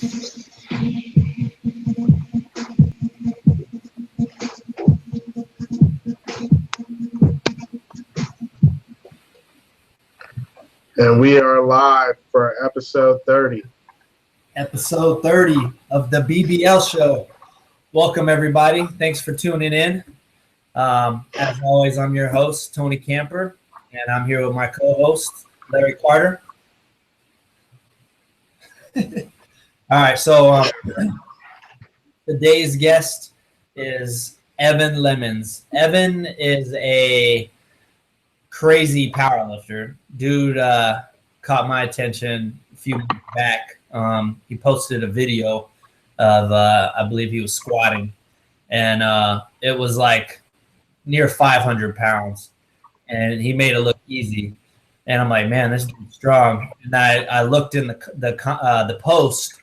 And we are live for episode 30. Episode 30 of the BBL show. Welcome, everybody. Thanks for tuning in. As always, I'm your host, Tony Camper, and I'm here with my co-host, Larry Carter. All right, so today's guest is Evan Lemons. Evan is a crazy powerlifter. Dude caught my attention a few months back. He posted a video of, I believe he was squatting, and it was like near 500 pounds, and he made it look easy. And I'm like, man, this dude's strong. And I looked in the post,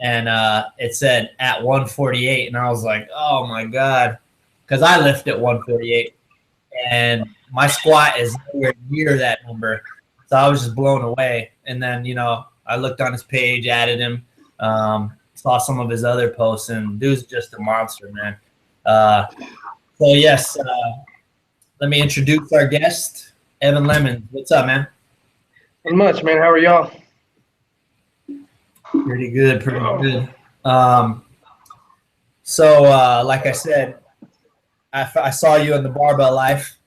and it said at 148, and I was like, oh my God, because I lift at 148, and my squat is nowhere near that number. So I was just blown away. And then, I looked on his page, added him, saw some of his other posts, and dude's just a monster, man. So yes, let me introduce our guest, Evan Lemons. What's up, man? Not much, man. How are y'all? Pretty good, pretty good. So like I said, I saw you in the Barbell Life.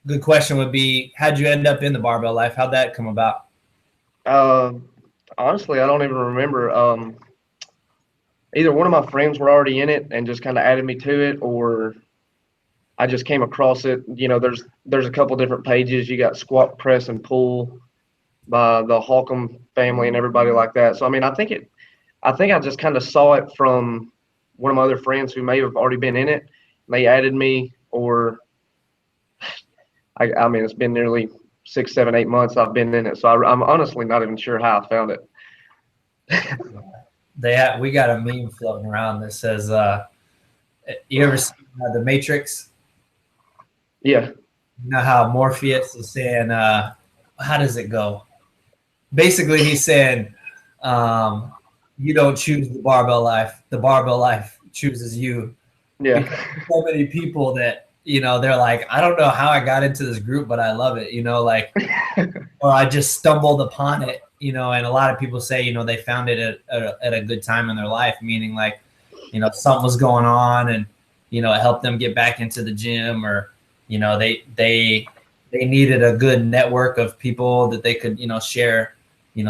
Good question would be, how'd you end up in the Barbell Life? How'd that come about? Honestly, I don't even remember. Either one of my friends were already in it and just kind of added me to it, or I just came across it. There's a couple different pages. You got Squat, Press, and Pull by the Holcomb family and everybody like that. So I mean, I think I just kind of saw it from one of my other friends who may have already been in it. They added me, or I mean, it's been nearly 6, 7, 8 months I've been in it, so I'm honestly not even sure how I found it. We got a meme floating around that says, you ever seen The Matrix? Yeah. You know how Morpheus is saying, how does it go? Basically, he's saying, you don't choose the barbell life. The barbell life chooses you. Yeah. Because so many people that, they're like, I don't know how I got into this group, but I love it, or I just stumbled upon it, and a lot of people say, they found it at a good time in their life, meaning like, something was going on and, it helped them get back into the gym, or, they needed a good network of people that they could, share,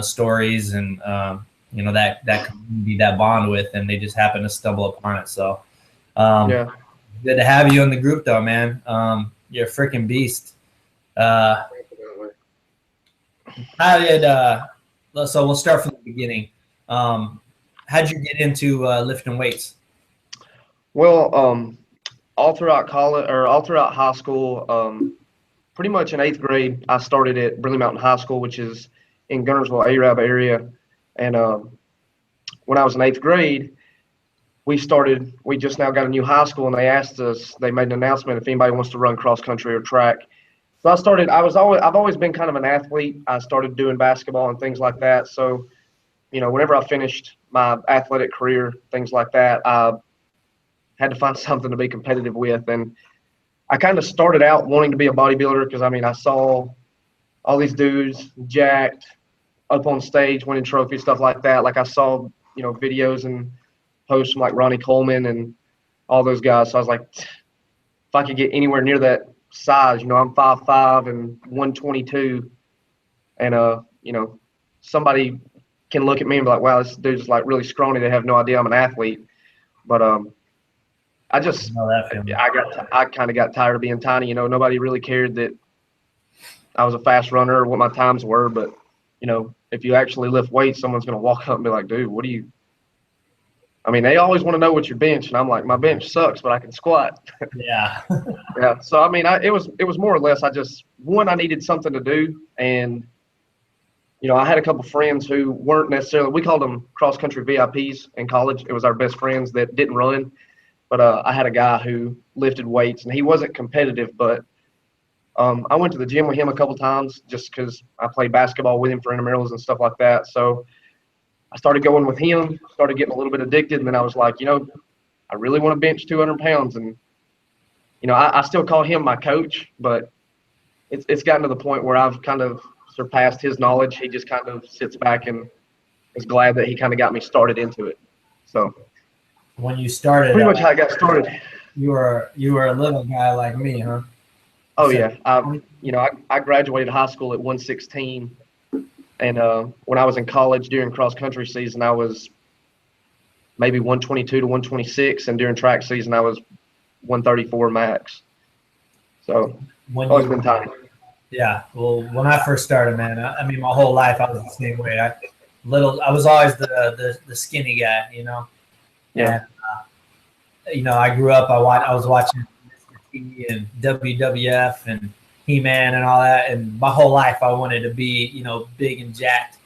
stories and, that community, that bond with, and they just happened to stumble upon it. So, yeah. Good to have you in the group, though, man. You're a freaking beast. So we'll start from the beginning. How'd you get into lifting weights? Well, all throughout college or all throughout high school, pretty much in 8th grade, I started at Brindlee Mountain High School, which is in Guntersville, Arab area. And when I was in 8th grade, we just now got a new high school, and they made an announcement if anybody wants to run cross country or track. So I've always been kind of an athlete. I started doing basketball and things like that. So, whenever I finished my athletic career, things like that, I had to find something to be competitive with. And I kind of started out wanting to be a bodybuilder because, I saw all these dudes jacked up on stage, winning trophies, stuff like that. Like I saw, videos and posts from like Ronnie Coleman and all those guys. So I was like, if I could get anywhere near that size, I'm 5'5" and 122, and somebody can look at me and be like, wow, this dude's like really scrawny. They have no idea I'm an athlete. But I kind of got tired of being tiny. Nobody really cared that I was a fast runner or what my times were. But if you actually lift weights, someone's going to walk up and be like, dude, what do you? They always want to know what your bench, and I'm like, my bench sucks, but I can squat. Yeah. Yeah. So it was more or less I needed something to do, and I had a couple friends who weren't necessarily, we called them cross country VIPs in college. It was our best friends that didn't run, but I had a guy who lifted weights, and he wasn't competitive, but I went to the gym with him a couple times just because I played basketball with him for intramurals and stuff like that. So I started going with him, started getting a little bit addicted, and then I was like, I really want to bench 200 pounds. And, I still call him my coach, but it's gotten to the point where I've kind of surpassed his knowledge. He just kind of sits back and is glad that he kind of got me started into it. So when you started, pretty much how I got started. You were a little guy like me, huh? Oh yeah, I graduated high school at 116, and when I was in college during cross country season, I was maybe 122 to 126, and during track season, I was 134 max. So always been tiny. Yeah, well, when I first started, man, I mean, my whole life I was the same way. I was always the skinny guy, Yeah. And, I grew up. I was watching Mr. T and WWF and He-Man and all that, and my whole life I wanted to be, big and jacked.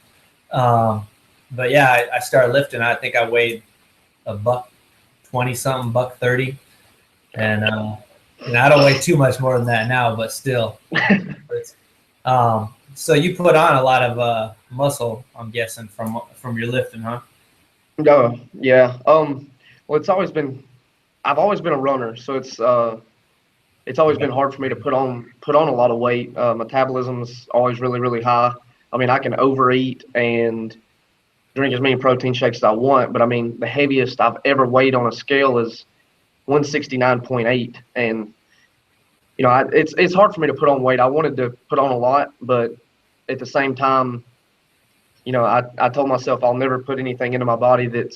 But yeah, I started lifting. I think I weighed $120 something, $130, and I don't weigh too much more than that now, but still. So you put on a lot of muscle, I'm guessing, from your lifting, huh? No, yeah. Well, I've always been a runner, so it's always been hard for me to put on a lot of weight. Metabolism's always really, really high. I mean, I can overeat and drink as many protein shakes as I want, but I mean, the heaviest I've ever weighed on a scale is 169.8, and it's hard for me to put on weight. I wanted to put on a lot, but at the same time, I told myself I'll never put anything into my body that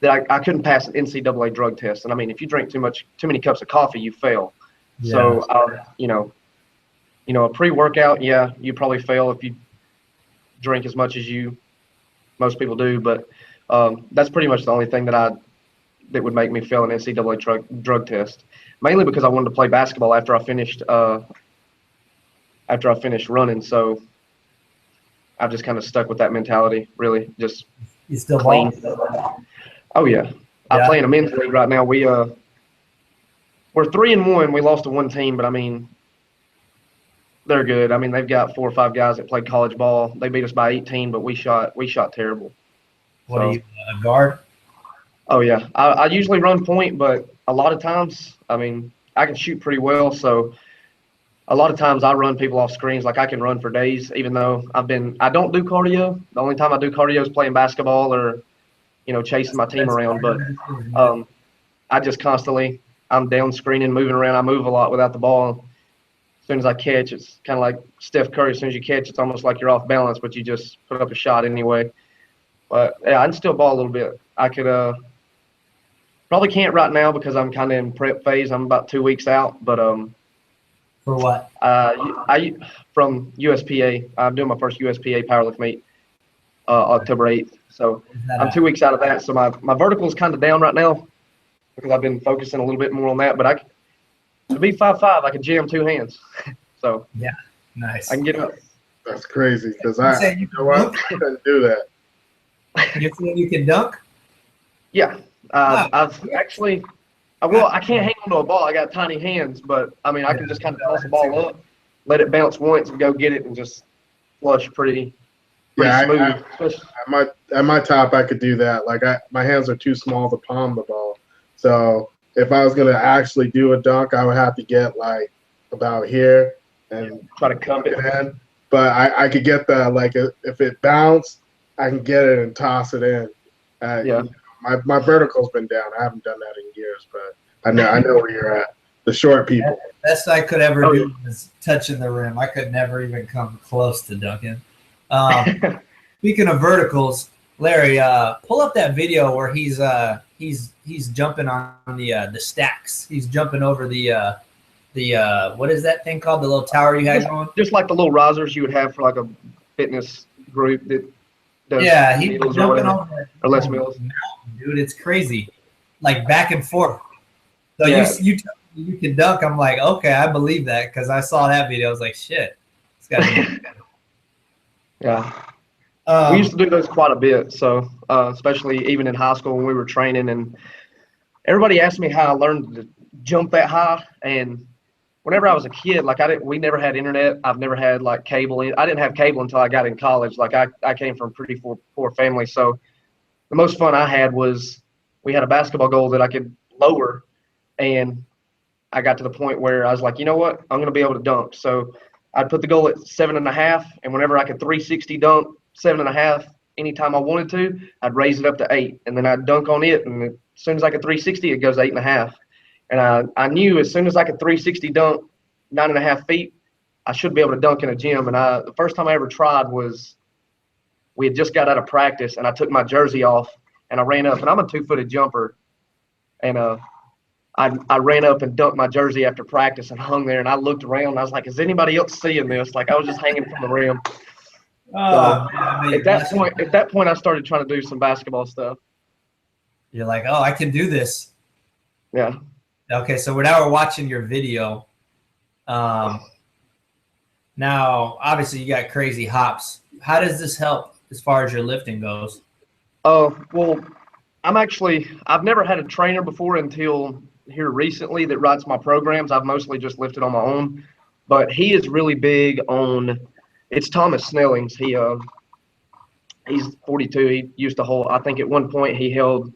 I couldn't pass an NCAA drug test. And I mean, if you drink too many cups of coffee, you fail. Yeah. So, a pre-workout, yeah, you probably fail if you drink as much as most people do. But that's pretty much the only thing that would make me fail an NCAA drug test. Mainly because I wanted to play basketball after I finished running. So I've just kind of stuck with that mentality. Really, just you still clean. Oh yeah. I play in a men's league right now. We're 3-1. We lost to one team, but I mean, they're good. I mean, they've got 4 or 5 guys that played college ball. They beat us by 18, but we shot terrible. What are you, a guard? Oh yeah. I usually run point, but a lot of times, I mean, I can shoot pretty well, so a lot of times I run people off screens. Like I can run for days, even though I don't do cardio. The only time I do cardio is playing basketball or, chasing my team around. But I just constantly, I'm down screening, moving around. I move a lot without the ball. As soon as I catch, it's kind of like Steph Curry. As soon as you catch, it's almost like you're off balance, but you just put up a shot anyway. But yeah, I can still ball a little bit. I could probably can't right now because I'm kind of in prep phase. I'm about 2 weeks out, but for what? I from USPA. I'm doing my first USPA powerlift meet October 8th. So I'm 2 weeks out of that. So my vertical is kind of down right now because I've been focusing a little bit more on that. But to be 5'5", I can jam 2 hands. So yeah, nice. I can get up. That's crazy because I couldn't do that. You feel you can dunk? Yeah. I've actually, I can't hang onto a ball. I got tiny hands, but I mean, I can just kind of toss the ball up, let it bounce once, and go get it, and just flush pretty smooth. At my top, I could do that. Like my hands are too small to palm the ball. So if I was gonna actually do a dunk, I would have to get like about here and try to cup it in. But I could get that. Like if it bounced, I can get it and toss it in. Yeah. My vertical's been down. I haven't done that in years, but I know where you're at. The short people. Best I could ever do was touching the rim. I could never even come close to dunking. Speaking of verticals, Larry, pull up that video where he's jumping on the stacks. He's jumping over the what is that thing called? The little tower you had going? Just like the little risers you would have for like a fitness group that. Yeah, he's jumping over or less meals. Dude, it's crazy, like back and forth. So you can dunk. I'm like, okay, I believe that because I saw that video. I was like, shit, it's got to be. Yeah, we used to do those quite a bit. So especially even in high school when we were training, and everybody asked me how I learned to jump that high, and whenever I was a kid, like we never had internet. I've never had like cable. I didn't have cable until I got in college. Like I came from a pretty poor family. So the most fun I had was we had a basketball goal that I could lower, and I got to the point where I was like, you know what, I'm going to be able to dunk. So I'd put the goal at 7.5, and whenever I could 360 dunk 7.5, anytime I wanted to, I'd raise it up to 8, and then I'd dunk on it. And as soon as I could 360, it goes 8.5. And I knew as soon as I could 360 dunk 9.5 feet, I should be able to dunk in a gym. And the first time I ever tried was we had just got out of practice, and I took my jersey off and I ran up, and I'm a 2-footed jumper, and I ran up and dunked my jersey after practice and hung there, and I looked around and I was like, is anybody else seeing this? Like I was just hanging from the rim. Oh, So man, at that point, I started trying to do some basketball stuff. you're like, oh, I can do this. Yeah. Okay, so we're watching your video. Now, obviously, you got crazy hops. How does this help as far as your lifting goes? Well, I've never had a trainer before until here recently that writes my programs. I've mostly just lifted on my own, but he is really big on. It's Thomas Snellings. He's 42. He used to hold. I think at one point he held,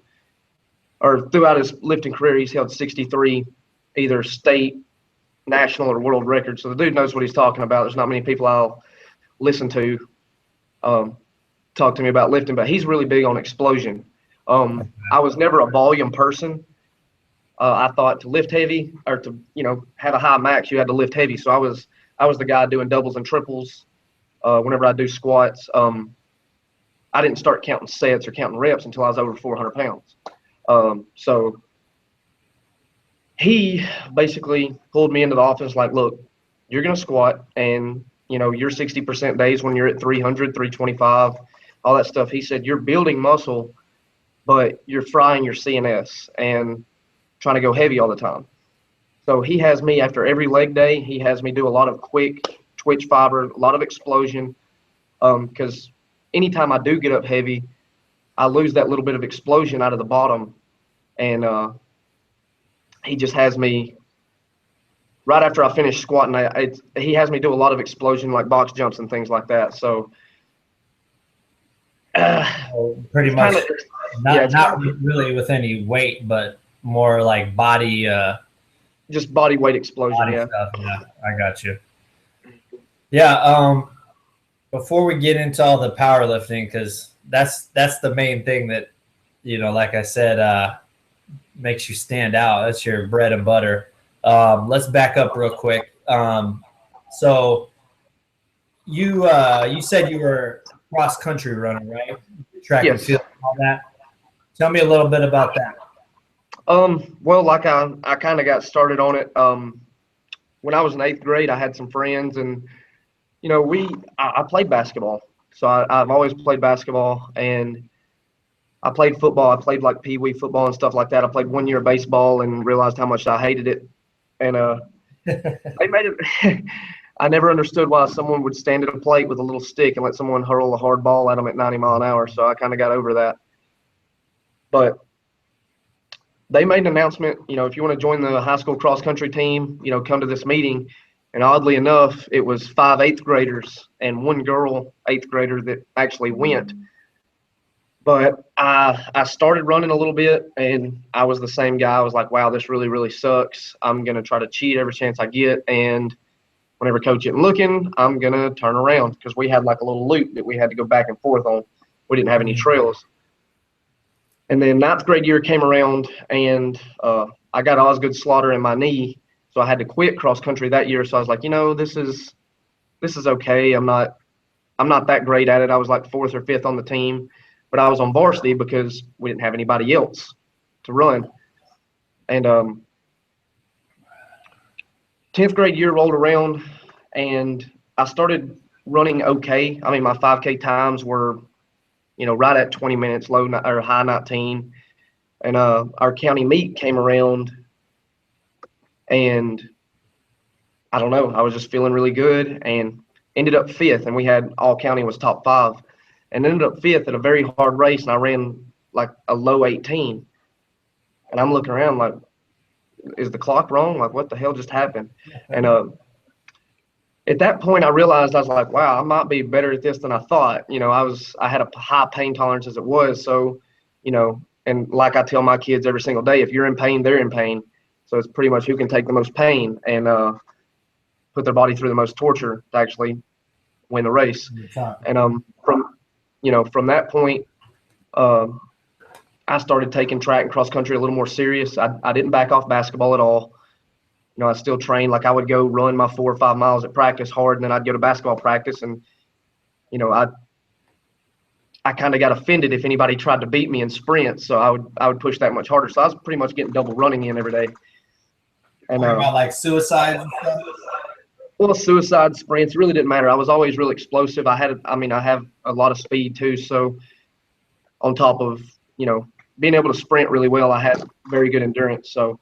or throughout his lifting career, he's held 63, either state, national, or world records. So the dude knows what he's talking about. There's not many people I'll listen to talk to me about lifting, but he's really big on explosion. I was never a volume person. I thought to lift heavy or to have a high max, you had to lift heavy. So I was the guy doing doubles and triples. Whenever I do squats, I didn't start counting sets or counting reps until I was over 400 pounds. So he basically pulled me into the office like, look, you're going to squat, and your 60% days when you're at 300, 325, all that stuff. He said, you're building muscle, but you're frying your CNS and trying to go heavy all the time. So he has me, after every leg day, he has me do a lot of quick twitch fiber, a lot of explosion, because anytime I do get up heavy, I lose that little bit of explosion out of the bottom. And he just has me, right after I finish squatting, he has me do a lot of explosion, like box jumps and things like that. So pretty much not really with any weight, but more like body just body weight explosion. Body stuff. Yeah, I got you. Yeah. Before we get into all the powerlifting, because that's the main thing that like I said, makes you stand out. That's your bread and butter. Let's back up real quick. So you said you were a cross country runner, right? Track and field, all that. Tell me a little bit about that. Well, like I kind of got started on it when I was in 8th grade. I had some friends, and I played basketball. So I've always played basketball, and I played football. I played like pee-wee football and stuff like that. I played 1 year of baseball and realized how much I hated it. And they made it. I never understood why someone would stand at a plate with a little stick and let someone hurl a hard ball at them at 90 mile an hour. So I kind of got over that. But they made an announcement, if you want to join the high school cross country team, come to this meeting. And oddly enough, it was 5 8th graders and 1 girl 8th grader that actually went. But I started running a little bit, and I was the same guy. I was like, wow, this really, really sucks. I'm going to try to cheat every chance I get. And whenever coach isn't looking, I'm going to turn around, because we had like a little loop that we had to go back and forth on. We didn't have any trails. And then 9th grade year came around, and I got Osgood slaughter in my knee. So I had to quit cross country that year. So I was like, this is okay. I'm not that great at it. I was like 4th or 5th on the team. But I was on varsity because we didn't have anybody else to run. And 10th grade year rolled around, and I started running okay. I mean, my 5K times were, right at 20 minutes, low or high 19. And our county meet came around, and I don't know, I was just feeling really good and ended up 5th. And we had all county was top 5. And ended up 5th at a very hard race, and I ran like a low 18. And I'm looking around like, is the clock wrong? Like, what the hell just happened? And at that point, I realized, I was like, wow, I might be better at this than I thought. You know, I had a high pain tolerance as it was. So, you know, and like I tell my kids every single day, if you're in pain, they're in pain. So it's pretty much who can take the most pain and put their body through the most torture to actually win the race. And from that point, I started taking track and cross country a little more serious. I didn't back off basketball at all. You know, I still trained. Like, I would go run my 4 or 5 miles at practice hard, and then I'd go to basketball practice. And, you know, I kind of got offended if anybody tried to beat me in sprints. So I would push that much harder. So I was pretty much getting double running in every day. And about like suicide and stuff? Well, suicide, sprints, really didn't matter. I was always really explosive. I have a lot of speed too. So on top of, you know, being able to sprint really well, I had very good endurance. So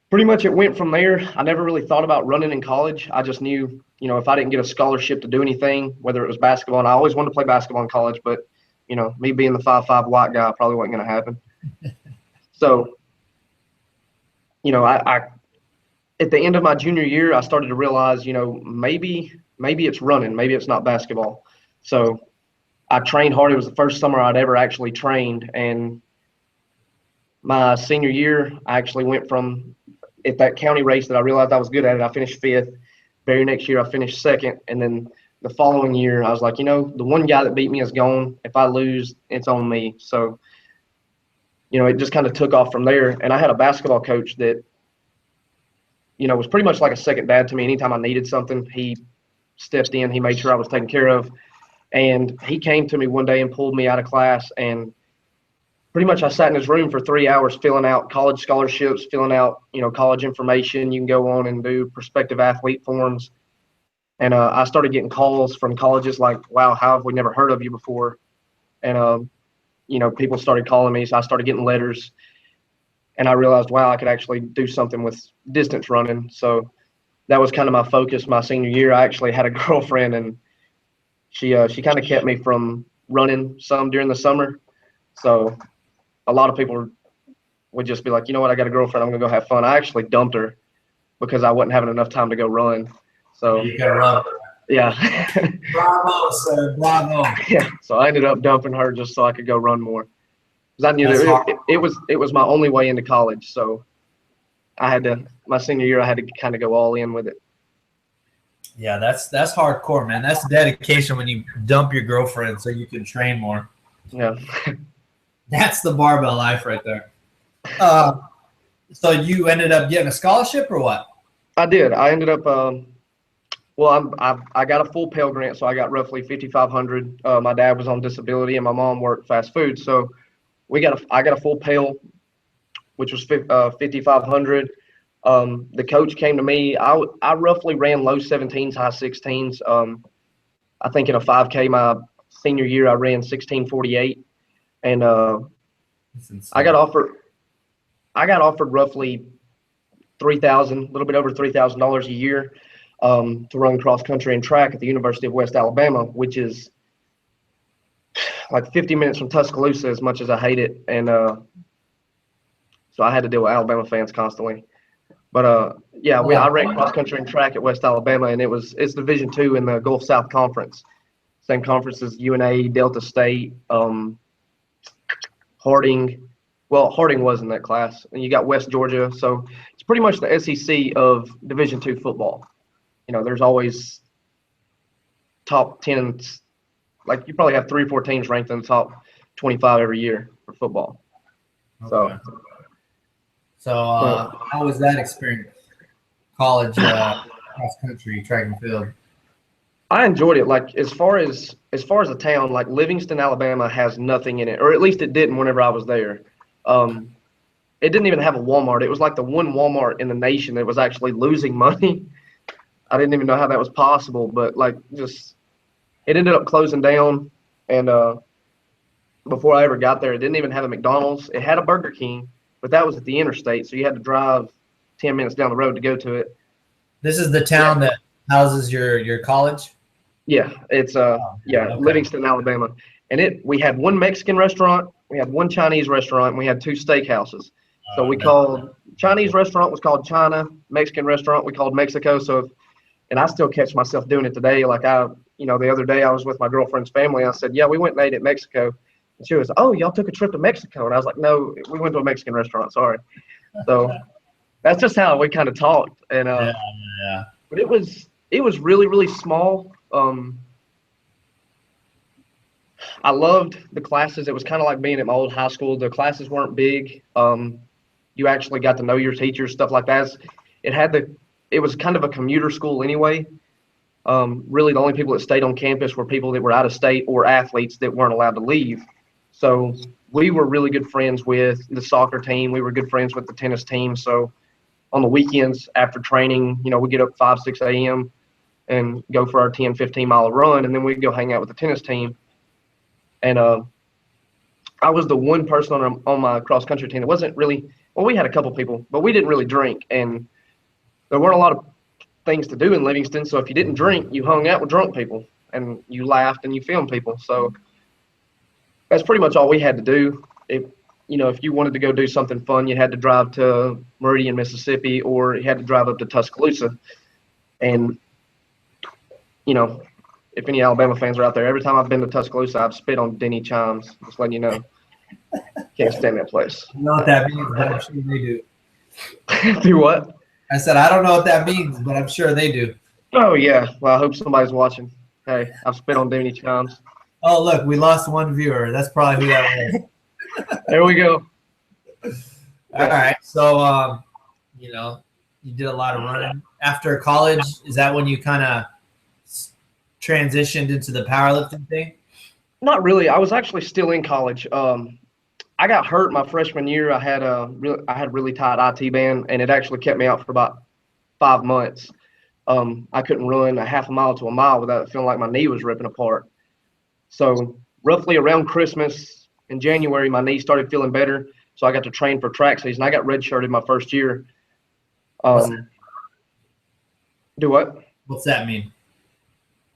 pretty much it went from there. I never really thought about running in college. I just knew, you know, if I didn't get a scholarship to do anything, whether it was basketball, and I always wanted to play basketball in college, but, you know, me being the 5'5" white guy probably wasn't going to happen. So, you know, I at the end of my junior year, I started to realize, you know, maybe it's running, maybe it's not basketball. So I trained hard. It was the first summer I'd ever actually trained. And my senior year, I actually went from, at that county race that I realized I was good at it, I finished 5th. Very next year, I finished 2nd. And then the following year, I was like, you know, the one guy that beat me is gone. If I lose, it's on me. So, you know, it just kind of took off from there. And I had a basketball coach that, you know, was pretty much like a second dad to me. Anytime I needed something, he stepped in. He made sure I was taken care of. And he came to me one day and pulled me out of class. And pretty much I sat in his room for 3 hours filling out college scholarships, filling out, you know, college information. You can go on and do prospective athlete forms. And I started getting calls from colleges like, wow, how have we never heard of you before? And, you know, people started calling me. So I started getting letters. And I realized, wow, I could actually do something with distance running. So that was kind of my focus my senior year. I actually had a girlfriend, and she kind of kept me from running some during the summer. So a lot of people would just be like, you know what, I got a girlfriend, I'm going to go have fun. I actually dumped her because I wasn't having enough time to go run. So You can run. yeah. Bravo, sir. Bravo. Yeah. So I ended up dumping her just so I could go run more. Because I knew That's that it was my only way into college. So my senior year, I had to kind of go all in with it. Yeah, that's hardcore, man. That's dedication when you dump your girlfriend so you can train more. Yeah. That's the barbell life right there. So you ended up getting a scholarship or what? I did. I ended up I got a full Pell Grant, so I got roughly $5,500. My dad was on disability and my mom worked fast food, so I got a full Pell, which was $5,500. The coach came to me. I roughly ran low 17s, high 16s. I think in a 5K my senior year I ran 16:48, and I got offered roughly $3,000, a little bit over $3,000 a year to run cross country and track at the University of West Alabama, which is like 50 minutes from Tuscaloosa, as much as I hate it. And so I had to deal with Alabama fans constantly. But I ran cross country and track at West Alabama, and it's Division II in the Gulf South Conference, same conference as UNA, Delta State, Harding. Well, Harding was in that class, and you got West Georgia. So it's pretty much the SEC of Division II football. You know, there's always top 10. Like, you probably have 3 or 4 teams ranked in the top 25 every year for football. Okay. So how was that experience? College cross country, track and field. I enjoyed it. Like, as far as the town, like Livingston, Alabama has nothing in it, or at least it didn't whenever I was there. It didn't even have a Walmart. It was like the one Walmart in the nation that was actually losing money. I didn't even know how that was possible, but like, just it ended up closing down. And before I ever got there, it didn't even have a McDonald's. It had a Burger King, but that was at the interstate, so you had to drive 10 minutes down the road to go to it. This is the town that houses your college? Yeah, it's okay. Livingston, Alabama. And we had one Mexican restaurant, we had one Chinese restaurant, and we had 2 steakhouses. So we called Chinese restaurant was called China, Mexican restaurant we called Mexico. So, and I still catch myself doing it today. Like the other day I was with my girlfriend's family. I said, yeah, we went and ate at Mexico. And she was, oh, y'all took a trip to Mexico. And I was like, no, we went to a Mexican restaurant. Sorry. So that's just how we kind of talked. And but it was really, really small. I loved the classes. It was kind of like being at my old high school. The classes weren't big. You actually got to know your teachers, stuff like that. It was kind of a commuter school anyway. Really, the only people that stayed on campus were people that were out of state or athletes that weren't allowed to leave. So we were really good friends with the soccer team. We were good friends with the tennis team. So on the weekends after training, we get up 5, 6 a.m. and go for our 10, 15-mile run, and then we'd go hang out with the tennis team. And I was the one person on my cross-country team that wasn't really – well, we had a couple people, but we didn't really drink. And there weren't a lot of things to do in Livingston, so if you didn't drink, you hung out with drunk people, and you laughed and you filmed people. So that's pretty much all we had to do. If you wanted to go do something fun, you had to drive to Meridian, Mississippi, or you had to drive up to Tuscaloosa. And, if any Alabama fans are out there, every time I've been to Tuscaloosa, I've spit on Denny Chimes, just letting you know. Can't stand that place. I know what that means, but I'm sure they do. Do what? I said, I don't know what that means, but I'm sure they do. Oh, yeah. Well, I hope somebody's watching. Hey, I've spit on Denny Chimes. Oh, look, we lost one viewer. That's probably who that was. There we go. All right. So, you did a lot of running. After college, is that when you kind of transitioned into the powerlifting thing? Not really. I was actually still in college. I got hurt my freshman year. I had really tight IT band, and it actually kept me out for about 5 months. I couldn't run a half a mile to a mile without feeling like my knee was ripping apart. So roughly around Christmas in January, my knee started feeling better. So I got to train for track season. I got redshirted my first year. Do what? What's that mean?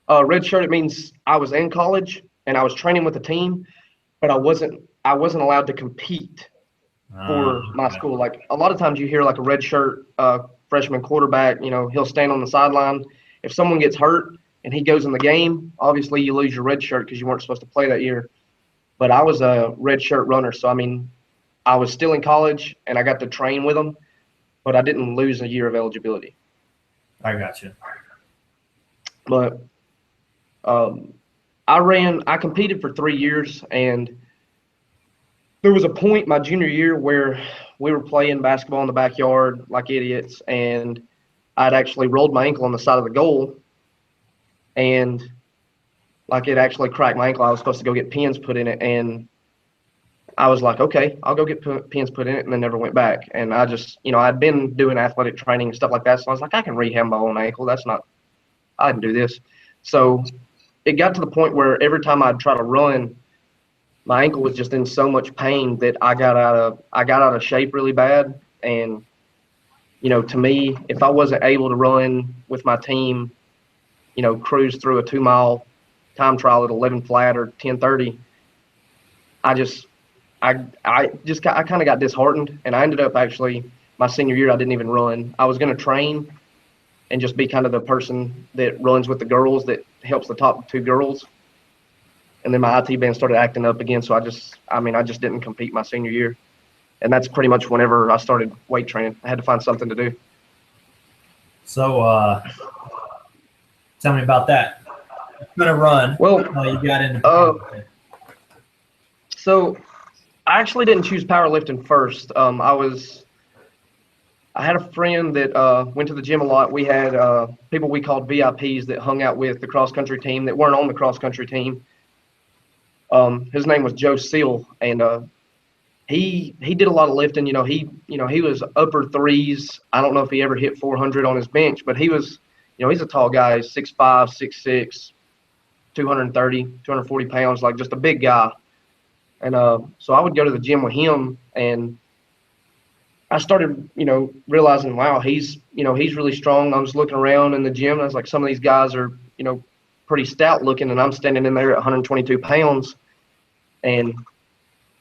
Redshirted means I was in college and I was training with the team, but I wasn't allowed to compete for my school. Like a lot of times you hear like a redshirt freshman quarterback, he'll stand on the sideline. If someone gets hurt and he goes in the game, obviously you lose your red shirt because you weren't supposed to play that year. But I was a red shirt runner, so I was still in college and I got to train with them, but I didn't lose a year of eligibility. I got you. But I competed for 3 years, and there was a point my junior year where we were playing basketball in the backyard like idiots, and I'd actually rolled my ankle on the side of the goal, and like it actually cracked my ankle. I was supposed to go get pins put in it, and I was like, okay, I'll go get pins put in it, and then never went back. And I just, I'd been doing athletic training and stuff like that, so I was like, I can rehab my own ankle. I didn't do this. So it got to the point where every time I'd try to run, my ankle was just in so much pain that I got out of shape really bad. And, to me, if I wasn't able to run with my team, cruise through a 2-mile time trial at 11 flat or 10:30, I kind of got disheartened, and I ended up actually my senior year I didn't even run. I was going to train and just be kind of the person that runs with the girls that helps the top 2 girls. And then my IT band started acting up again, so I just didn't compete my senior year. And that's pretty much whenever I started weight training. I had to find something to do. So tell me about that. I'm going to run. Well, you got into so I actually didn't choose powerlifting first. I had a friend that went to the gym a lot. We had people we called VIPs that hung out with the cross-country team that weren't on the cross-country team. His name was Joe Seal, and he did a lot of lifting. He was upper threes. I don't know if he ever hit 400 on his bench, but he was, he's a tall guy, 6'5", 6'6", 230, 240 pounds, like just a big guy. And so I would go to the gym with him, and I started, realizing, wow, he's really strong. I was looking around in the gym, and I was like, some of these guys are, pretty stout looking, and I'm standing in there at 122 pounds. And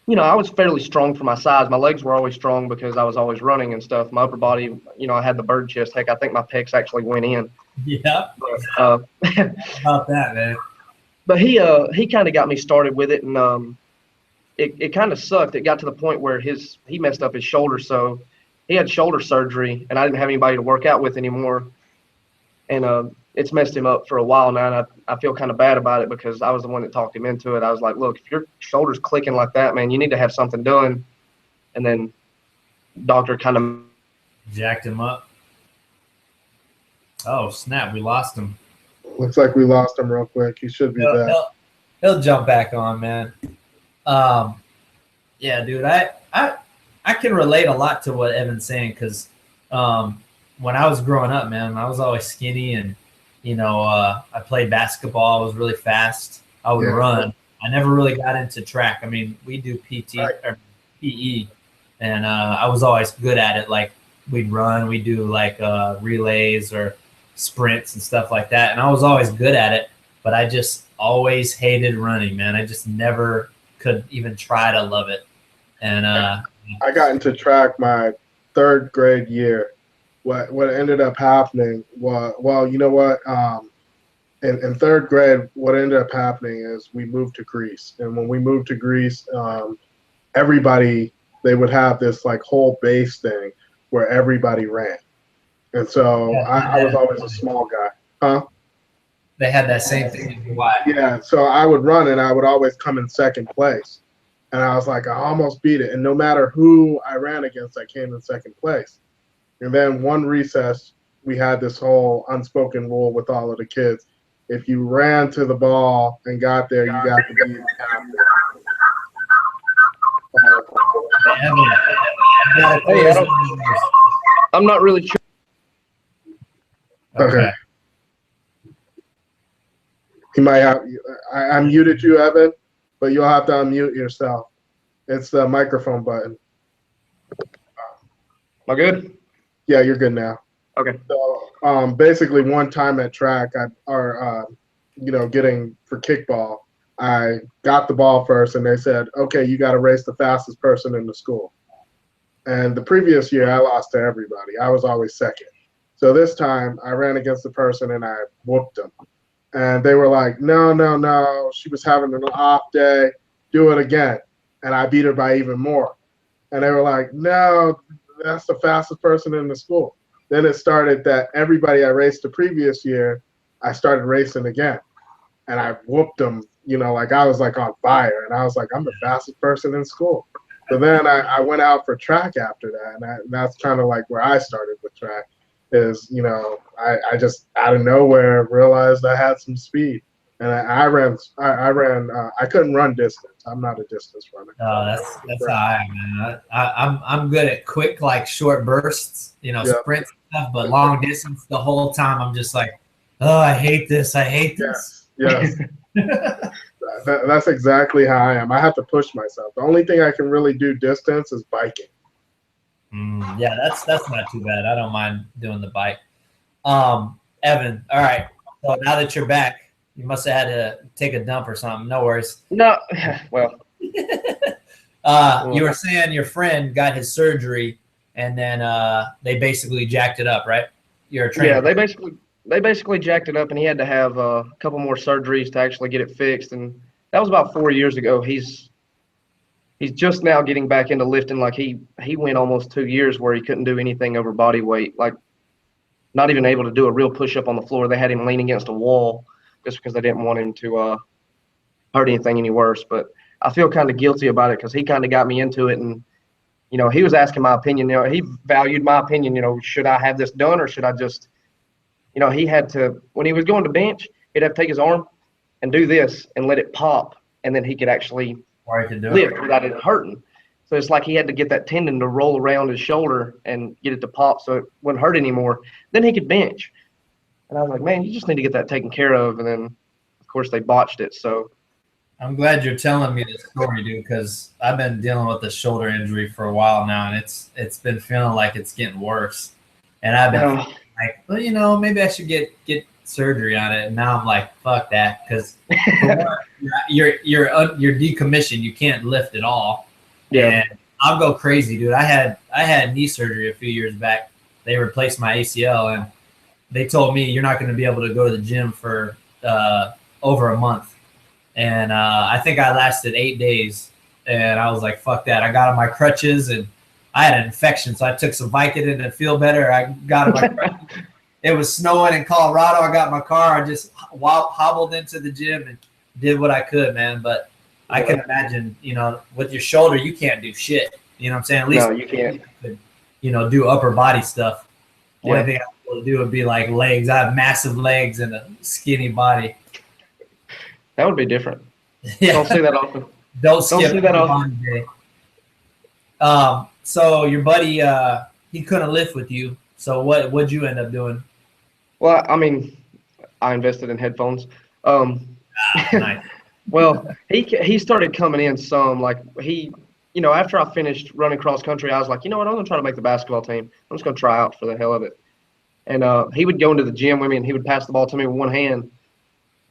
I was fairly strong for my size. My legs were always strong because I was always running and stuff. My upper body, I had the bird chest. Heck, I think my pecs actually went in. Yeah. But, About that, man. but he kind of got me started with it, and it kind of sucked. It got to the point where he messed up his shoulder, so he had shoulder surgery, and I didn't have anybody to work out with anymore. And it's messed him up for a while now, and I feel kind of bad about it because I was the one that talked him into it. I was like, look, if your shoulder's clicking like that, man, you need to have something done. And then doctor kind of jacked him up. Oh, snap. We lost him. Looks like we lost him real quick. He should be back. He'll jump back on, man. Yeah, dude, I can relate a lot to what Evan's saying because when I was growing up, man, I was always skinny and, I played basketball. I was really fast. I would run. I never really got into track. I mean, we do PT or PE, and I was always good at it. Like we'd run, we'd do like relays or sprints and stuff like that. And I was always good at it, but I just always hated running, man. I just never could even try to love it. And I got into track my 3rd grade year. What ended up happening was, you know what? In 3rd grade, what ended up happening is we moved to Greece. And when we moved to Greece, everybody, they would have this like whole base thing where everybody ran. And so I was always a small guy. Huh? They had that same thing in Hawaii. Yeah, so I would run and I would always come in 2nd place. And I was like, I almost beat it. And no matter who I ran against, I came in 2nd place. And then one recess, we had this whole unspoken rule with all of the kids. If you ran to the ball and got there, you got to be in I'm not really sure. Okay. He might have. I muted you, Evan, but you'll have to unmute yourself. It's the microphone button. Am I good? Yeah, you're good now. Okay. So, basically, one time at track, getting for kickball, I got the ball first, and they said, "Okay, you got to race the fastest person in the school." And the previous year, I lost to everybody. I was always 2nd. So this time, I ran against the person, and I whooped them. And they were like, no, she was having an off day, do it again. And I beat her by even more. And they were like, no, that's the fastest person in the school. Then it started that everybody I raced the previous year, I started racing again. And I whooped them, like I was like on fire. And I was like, I'm the fastest person in school. So then I went out for track after that. And that's kind of like where I started with track. Is, I just out of nowhere realized I had some speed, and I couldn't run distance. I'm not a distance runner. Oh, that's how I am, man. I'm good at quick, like short bursts, sprints and stuff, but long distance the whole time I'm just like, oh, I hate this. Yes. That's exactly how I am. I have to push myself. The only thing I can really do distance is biking. Yeah, that's not too bad. I don't mind doing the bike. Evan, all right. So now that you're back, you must have had to take a dump or something. No worries. No, well. You were saying your friend got his surgery, and then they basically jacked it up, right? You're a trainer. Yeah, they basically jacked it up, and he had to have a couple more surgeries to actually get it fixed. And that was about 4 years ago. He's just now getting back into lifting. Like he went almost 2 years where he couldn't do anything over body weight, like not even able to do a real push-up on the floor. They had him lean against a wall just because they didn't want him to hurt anything any worse. But I feel kind of guilty about it because he kind of got me into it. And, he was asking my opinion. He valued my opinion. Should I have this done or should I just, he had to, when he was going to bench, he'd have to take his arm and do this and let it pop. And then he could actually lift without it hurting. So it's like he had to get that tendon to roll around his shoulder and get it to pop so it wouldn't hurt anymore. Then he could bench. And I was like, man, you just need to get that taken care of. And then, of course, they botched it. So I'm glad you're telling me this story, dude, because I've been dealing with this shoulder injury for a while now, and it's been feeling like it's getting worse. And I've been like, well, maybe I should get surgery on it. And now I'm like, fuck that, because you're decommissioned. You can't lift at all. Yeah. And I'll go crazy, dude. I had knee surgery a few years back. They replaced my ACL, and they told me you're not going to be able to go to the gym for over a month. And I think I lasted 8 days, and I was like, fuck that. I got on my crutches, and I had an infection, so I took some Vicodin to feel better. I got on my crutches. It was snowing in Colorado. I got in my car. I just hobbled into the gym and did what I could, man. But I can imagine, with your shoulder, you can't do shit. You know what I'm saying? At least No, you can't. You could, do upper body stuff. The Yeah. only thing I was able to do would be like legs. I have massive legs and a skinny body. That would be different. Yeah. Don't say that often. Don't skip say that one day. So your buddy, he couldn't lift with you. So what'd you end up doing? Well, I mean, I invested in headphones. Nice. Well, he started coming in some, like after I finished running cross country, I was like, you know what, I'm gonna try to make the basketball team. I'm just gonna try out for the hell of it. And he would go into the gym with me, and he would pass the ball to me with one hand,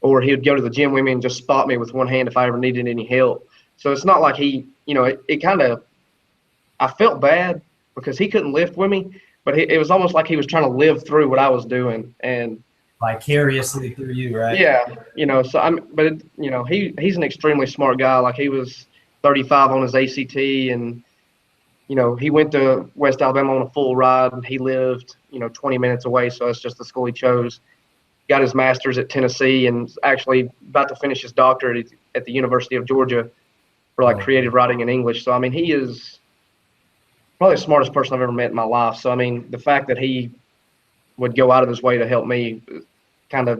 or he would go to the gym with me and just spot me with one hand if I ever needed any help. So it's not like it kind of, I felt bad because he couldn't lift with me, but it was almost like he was trying to live through what I was doing. And vicariously through you, right? yeah, he's an extremely smart guy. Like, he was 35 on his ACT, and he went to West Alabama on a full ride, and he lived 20 minutes away, so it's just the school he chose. Got his master's at Tennessee, and actually about to finish his doctorate at the University of Georgia for creative writing in English. So I mean, he is probably the smartest person I've ever met in my life. So I mean, the fact that he would go out of his way to help me, I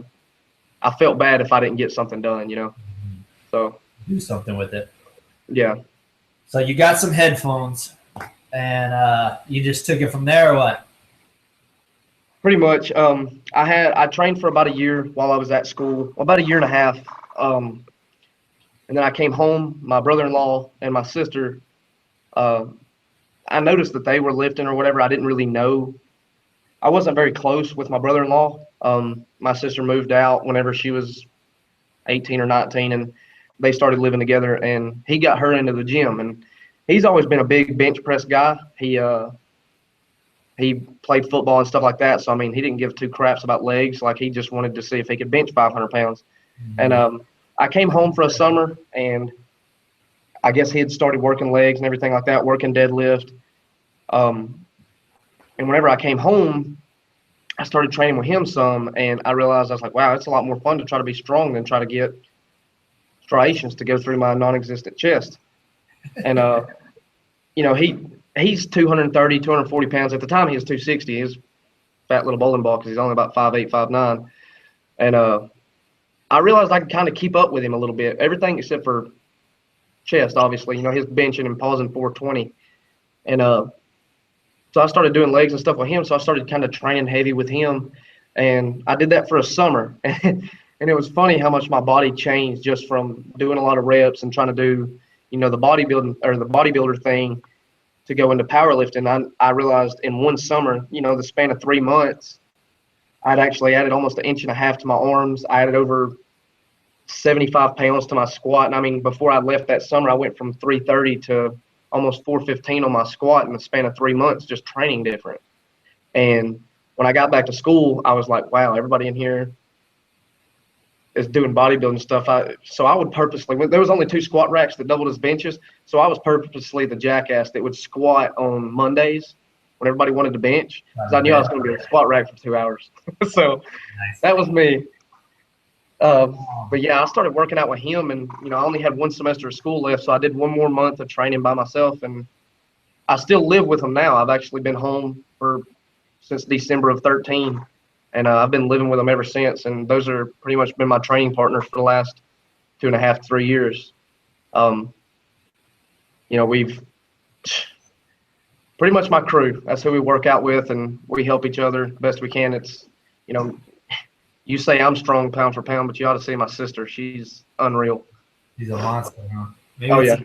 felt bad if I didn't get something done, So do something with it. Yeah. So you got some headphones, and you just took it from there, or what? Pretty much. I trained for about a year while I was at school, about a year and a half. And then I came home. My brother-in-law and my sister, I noticed that they were lifting or whatever. I didn't really know. I wasn't very close with my brother-in-law. My sister moved out whenever she was 18 or 19, and they started living together, and he got her into the gym. And he's always been a big bench press guy. He played football and stuff like that. So, I mean, he didn't give two craps about legs. Like, he just wanted to see if he could bench 500 pounds. Mm-hmm. And I came home for a summer, and I guess he had started working legs and everything like that, working deadlift. And whenever I came home, I started training with him some, and I realized, I was like, wow, it's a lot more fun to try to be strong than try to get striations to go through my non-existent chest. And, he's 230, 240 pounds. At the time, he was 260. He was a fat little bowling ball because he's only about 5'8", 5'9". And I realized I could kind of keep up with him a little bit. Everything except for chest, obviously. His benching and pausing 420. And so I started doing legs and stuff with him. So I started kind of training heavy with him. And I did that for a summer. And it was funny how much my body changed just from doing a lot of reps and trying to do, the bodybuilding or the bodybuilder thing to go into powerlifting. I realized in one summer, the span of 3 months, I'd actually added almost 1.5 inches to my arms. I added over 75 pounds to my squat. And I mean, before I left that summer, I went from 330 to almost 415 on my squat in the span of 3 months, just training different. And when I got back to school, I was like, wow, everybody in here is doing bodybuilding stuff. So I would purposely, there was only 2 squat racks that doubled as benches. So I was purposely the jackass that would squat on Mondays when everybody wanted to bench, because I knew I was going to be in a squat rack for 2 hours. So that was me. But yeah, I started working out with him, and I only had 1 semester of school left, so I did 1 more month of training by myself, and I still live with him now. I've actually been home since December of 13, and I've been living with him ever since. And those are pretty much been my training partners for the last 2.5, 3 years. We've pretty much my crew. That's who we work out with, and we help each other the best we can. It's, you say I'm strong pound for pound, but you ought to see my sister. She's unreal. She's a monster, huh? Maybe yeah.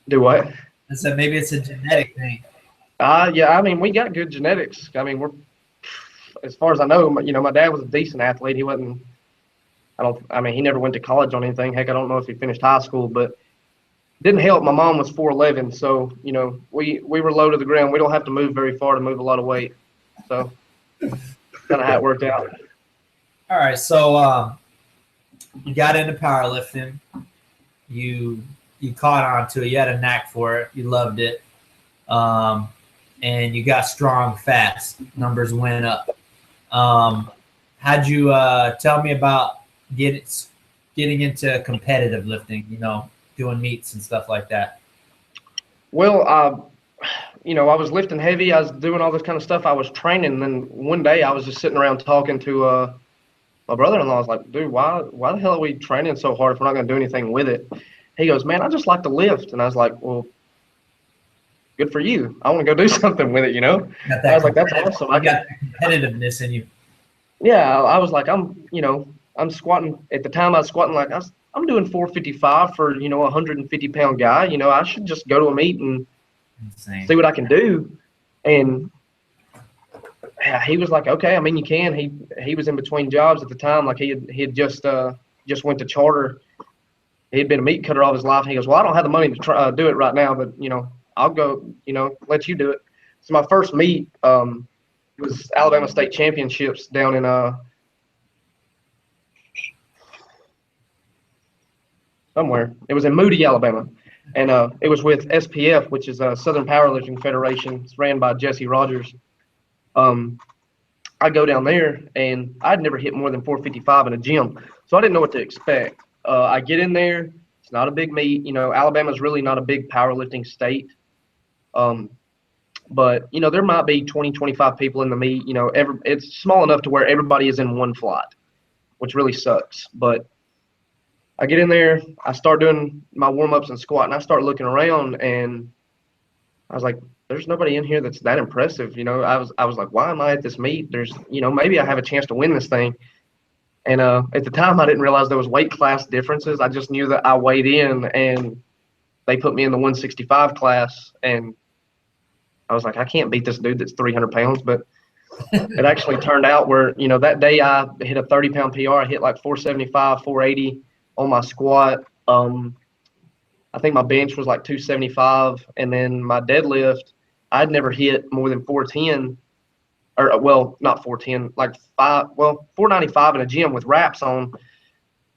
Do what? I said maybe it's a genetic thing. Yeah, I mean, we got good genetics. I mean, as far as I know, my dad was a decent athlete. He wasn't, he never went to college on anything. Heck, I don't know if he finished high school, but Didn't help. My mom was 4'11", so we were low to the ground. We don't have to move very far to move a lot of weight. So kind of how it worked out. All right, so you got into powerlifting. You caught on to it. You had a knack for it. You loved it, and you got strong fast. Numbers went up. How'd you tell me about getting into competitive lifting? Doing meets and stuff like that. Well, I was lifting heavy. I was doing all this kind of stuff. I was training, and then one day I was just sitting around talking to my brother-in-law. I was like, dude, why the hell are we training so hard if we're not going to do anything with it? He goes, man, I just like to lift. And I was like, well, good for you. I want to go do something with it, I was like, that's awesome. I got the competitiveness in you. Yeah, I was like, I'm squatting. At the time I was squatting like I'm doing 455 for, a 150-pound guy. I should just go to a meet and see what I can do. And he was like, okay, I mean, you can. He was in between jobs at the time. Like he had just went to charter. He had been a meat cutter all his life. And he goes, well, I don't have the money to try do it right now, but I'll go, let you do it. So my first meet was Alabama State Championships down in somewhere. It was in Moody, Alabama, and it was with SPF, which is Southern Powerlifting Federation. It's ran by Jesse Rogers. I go down there, and I'd never hit more than 455 in a gym, so I didn't know what to expect. I get in there. It's not a big meet. Alabama's really not a big powerlifting state. But, there might be 20, 25 people in the meet. It's small enough to where everybody is in one flight, which really sucks. But I get in there. I start doing my warm-ups and squat, and I start looking around, and I was like, there's nobody in here that's that impressive. I was like, why am I at this meet? There's, maybe I have a chance to win this thing. And at the time, I didn't realize there was weight class differences. I just knew that I weighed in, and they put me in the 165 class, and I was like, I can't beat this dude that's 300 pounds. But it actually turned out where, that day I hit a 30-pound PR. I hit like 475, 480 on my squat. I think my bench was like 275. And then my deadlift, I'd never hit more than 410. Or, well, not 410, like 495 in a gym with wraps on.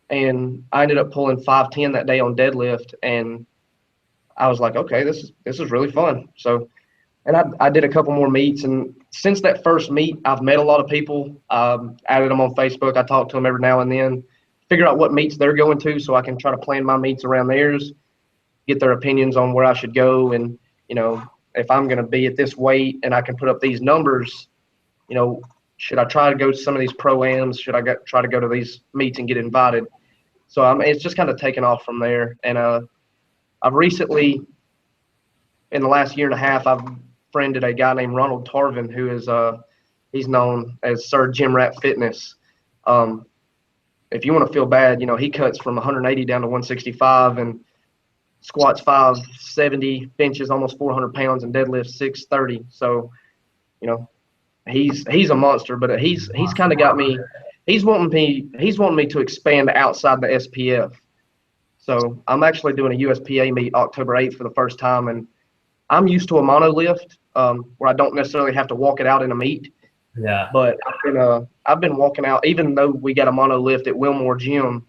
And I ended up pulling 510 that day on deadlift. And I was like, okay, this is really fun. So, and I did a couple more meets. And since that first meet, I've met a lot of people, added them on Facebook. I talk to them every now and then, figure out what meets they're going to so I can try to plan my meets around theirs, get their opinions on where I should go. And, if I'm going to be at this weight and I can put up these numbers, should I try to go to some of these pro-ams? Should I try to go to these meets and get invited? So it's just kind of taken off from there. And I've recently, in the last year and a half, I've friended a guy named Ronald Tarvin, who is he's known as Sir Gym Rat Fitness. If you want to feel bad, he cuts from 180 down to 165 and squats 570, benches almost 400 pounds, and deadlifts 630. So, he's a monster, but he's kind of got me. He's wanting me to expand outside the SPF. So I'm actually doing a USPA meet October 8th for the first time, and I'm used to a mono lift where I don't necessarily have to walk it out in a meet. Yeah. But I've been walking out, even though we got a mono lift at Wilmore Gym.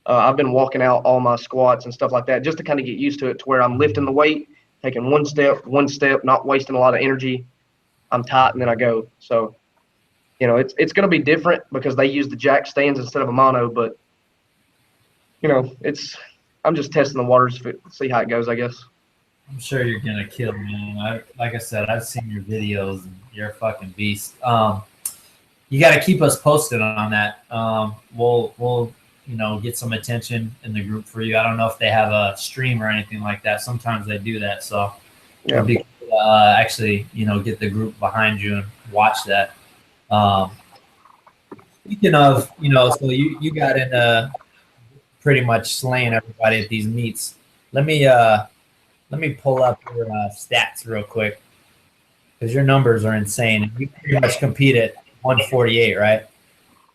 I've been walking out all my squats and stuff like that just to kind of get used to it, to where I'm lifting the weight, taking one step, not wasting a lot of energy. I'm tight, and then I go. So, it's going to be different because they use the jack stands instead of a mono, but I'm just testing the waters, see how it goes, I guess. I'm sure you're gonna kill me. Like I said, I've seen your videos, and you're a fucking beast. You got to keep us posted on that. We'll get some attention in the group for you. I don't know if they have a stream or anything like that. Sometimes they do that, so yeah. It'd be actually get the group behind you and watch that. Speaking of, so you got into pretty much slaying everybody at these meets. Let me pull up your stats real quick, because your numbers are insane. You pretty much compete at 148, right?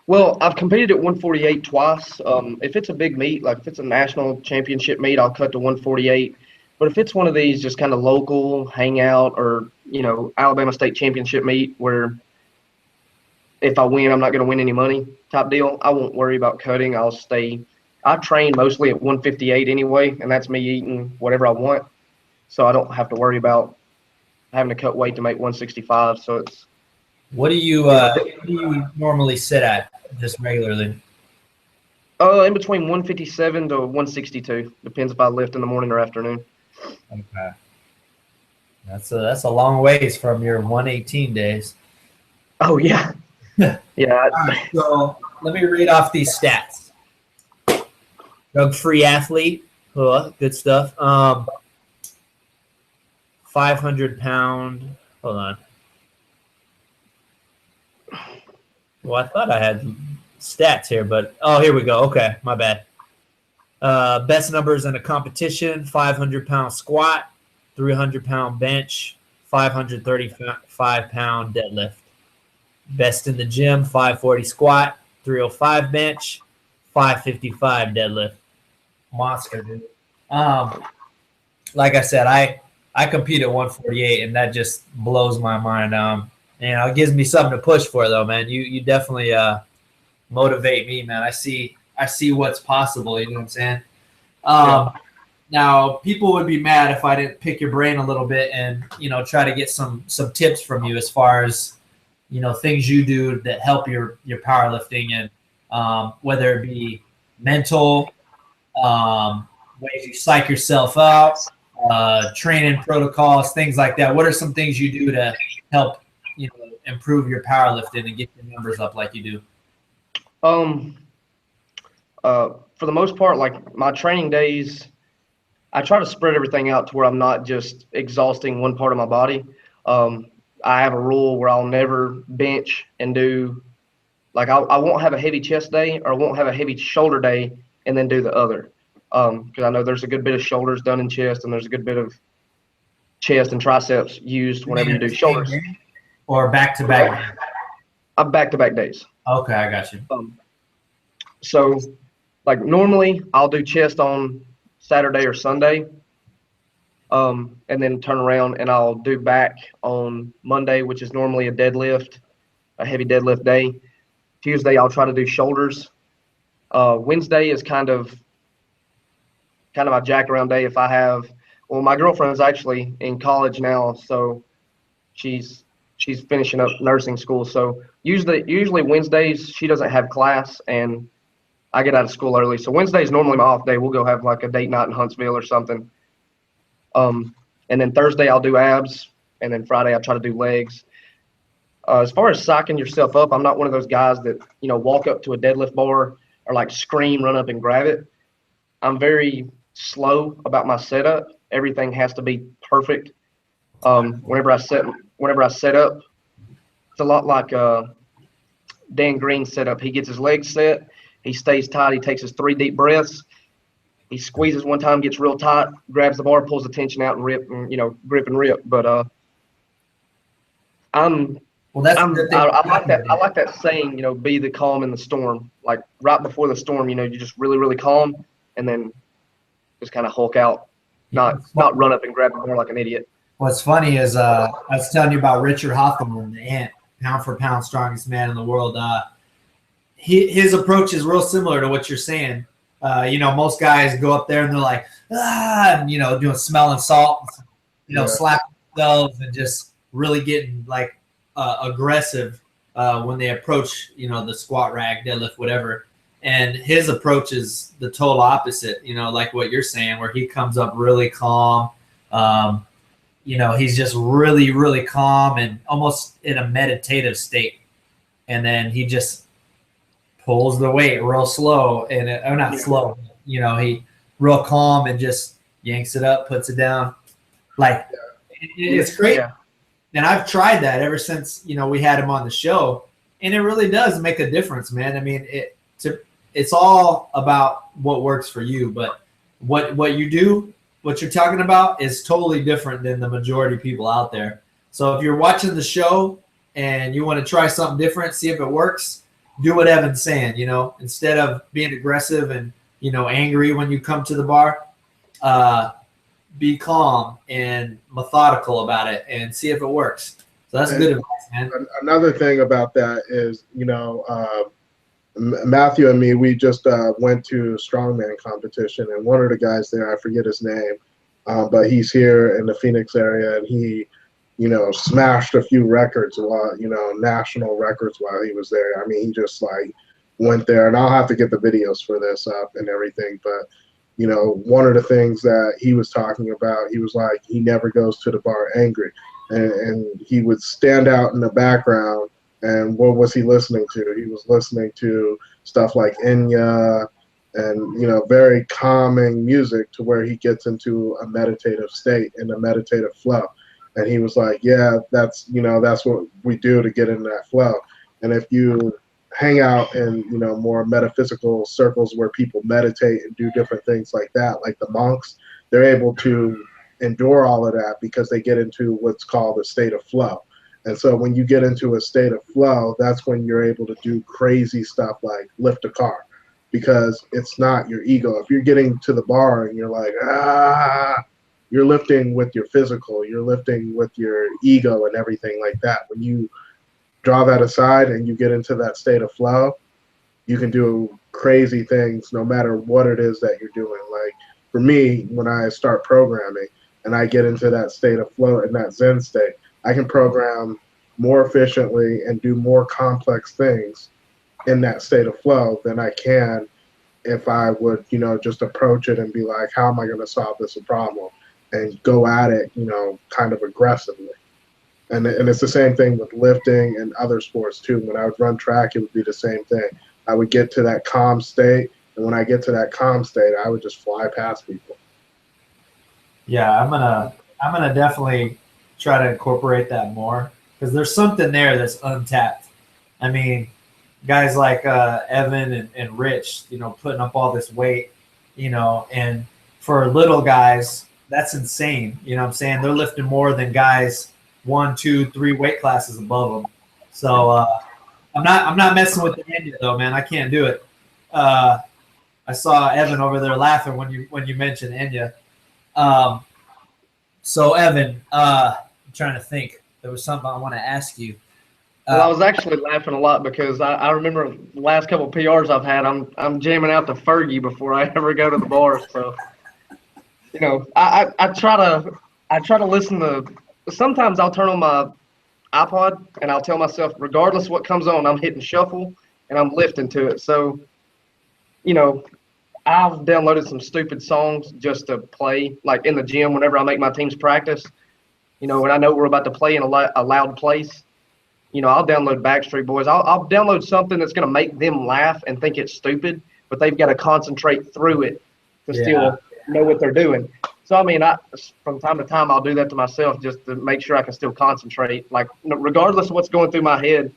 Well, I've competed at 148 twice. If it's a big meet, like if it's a national championship meet, I'll cut to 148. But if it's one of these just kind of local hangout or, Alabama State Championship meet where if I win, I'm not going to win any money type deal, I won't worry about cutting. I train mostly at 158 anyway, and that's me eating whatever I want. So I don't have to worry about having to cut weight to make 165. So it's. What do you normally sit at just regularly? In between 157 to 162. Depends if I lift in the morning or afternoon. Okay. That's a long ways from your 118 days. Oh, yeah. Yeah. All right, so let me read off these stats. Drug-free athlete. Oh, good stuff. 500-pound. Hold on. Well, I thought I had stats here, but here we go. Okay, my bad. Best numbers in a competition: 500-pound squat, 300-pound bench, 535-pound deadlift. Best in the gym: 540 squat, 305 bench, 555 deadlift. Monster, dude. Like I said, I compete at 148, and that just blows my mind. It gives me something to push for, though, man. You definitely motivate me, man. I see what's possible. You know what I'm saying? Now, people would be mad if I didn't pick your brain a little bit and try to get some tips from you as far as things you do that help your powerlifting, and whether it be mental, ways you psych yourself out, training protocols, things like that. What are some things you do to help improve your powerlifting and get your numbers up like you do? For the most part, like my training days, I try to spread everything out to where I'm not just exhausting one part of my body. I have a rule where I'll never bench and do, like I won't have a heavy chest day or I won't have a heavy shoulder day and then do the other. Because I know there's a good bit of shoulders done in chest and there's a good bit of chest and triceps used whenever you do shoulders. Or back-to-back? I'm back-to-back days. Okay, I got you. So, like normally I'll do chest on Saturday or Sunday, and then turn around and I'll do back on Monday, which is normally a deadlift, a heavy deadlift day. Tuesday I'll try to do shoulders. Wednesday is kind of my jack around day. If I have, my girlfriend's actually in college now, so she's finishing up nursing school. So usually Wednesdays she doesn't have class and I get out of school early. So Wednesday is normally my off day. We'll go have like a date night in Huntsville or something. And then Thursday I'll do abs, and then Friday I'll try to do legs. As far as psyching yourself up, I'm not one of those guys that, walk up to a deadlift bar or like scream, run up and grab it. I'm very slow about my setup. Everything has to be perfect. Whenever I set up, it's a lot like Dan Green's setup. He gets his legs set, he stays tight, he takes his 3 deep breaths, he squeezes one time, gets real tight, grabs the bar, pulls the tension out and rip, and grip and rip. But I like that. I like that saying, be the calm in the storm. Like right before the storm, you just really, really calm, and then just kind of hulk out, not run up and grab the bar like an idiot. What's funny is I was telling you about Richard Hoffman, the Ant, pound for pound strongest man in the world. His approach is real similar to what you're saying. Most guys go up there and they're like, and, doing smelling salt, slapping themselves and just really getting like aggressive when they approach, the squat rack, deadlift, whatever. And his approach is the total opposite, like what you're saying, where he comes up really calm. He's just really, really calm and almost in a meditative state. And then he just pulls the weight real slow not slow, he real calm and just yanks it up, puts it down. Like it's great. Yeah. And I've tried that ever since, we had him on the show, and it really does make a difference, man. I mean, it's all about what works for you, but what you do, what you're talking about is totally different than the majority of people out there. So if you're watching the show and you want to try something different, see if it works, do what Evan's saying, instead of being aggressive and, angry when you come to the bar, be calm and methodical about it and see if it works. So that's good advice, man. Another thing about that is, Matthew and me, we just went to strongman competition, and one of the guys there, I forget his name, but he's here in the Phoenix area, and he, smashed a few records while, national records while he was there. I mean, he just like went there, and I'll have to get the videos for this up and everything, but one of the things that he was talking about, he was like, he never goes to the bar angry, and he would stand out in the background. And what was he listening to? He was listening to stuff like Enya and, very calming music to where he gets into a meditative state and a meditative flow. And he was like, yeah, that's what we do to get into that flow. And if you hang out in, more metaphysical circles where people meditate and do different things like that, like the monks, they're able to endure all of that because they get into what's called a state of flow. And so when you get into a state of flow, that's when you're able to do crazy stuff like lift a car, because it's not your ego. If you're getting to the bar and you're like, you're lifting with your physical, you're lifting with your ego and everything like that. When you draw that aside and you get into that state of flow, you can do crazy things no matter what it is that you're doing. Like for me, when I start programming and I get into that state of flow and that Zen state, I can program more efficiently and do more complex things in that state of flow than I can if I would, just approach it and be like, how am I going to solve this problem? And go at it, kind of aggressively. And it's the same thing with lifting and other sports too. When I would run track, it would be the same thing. I would get to that calm state, and when I get to that calm state, I would just fly past people. Yeah, I'm gonna definitely try to incorporate that more, because there's something there that's untapped. I mean, guys like Evan and Rich, putting up all this weight, and for little guys, that's insane. You know what I'm saying? They're lifting more than guys 1, 2, 3 weight classes above them. So I'm not messing with the India though, man. I can't do it. I saw Evan over there laughing when you mentioned India. So Evan, I'm trying to think. There was something I want to ask you. Well, I was actually laughing a lot because I remember the last couple of PRs I've had, I'm jamming out to Fergie before I ever go to the bar. So, I try to listen to. Sometimes I'll turn on my iPod and I'll tell myself, regardless of what comes on, I'm hitting shuffle and I'm lifting to it. So, I've downloaded some stupid songs just to play, like in the gym whenever I make my teams practice. When I know we're about to play in a loud place, I'll download Backstreet Boys. I'll download something that's going to make them laugh and think it's stupid, but they've got to concentrate through it to still know what they're doing. So, I mean, from time to time, I'll do that to myself just to make sure I can still concentrate. Like, regardless of what's going through my head,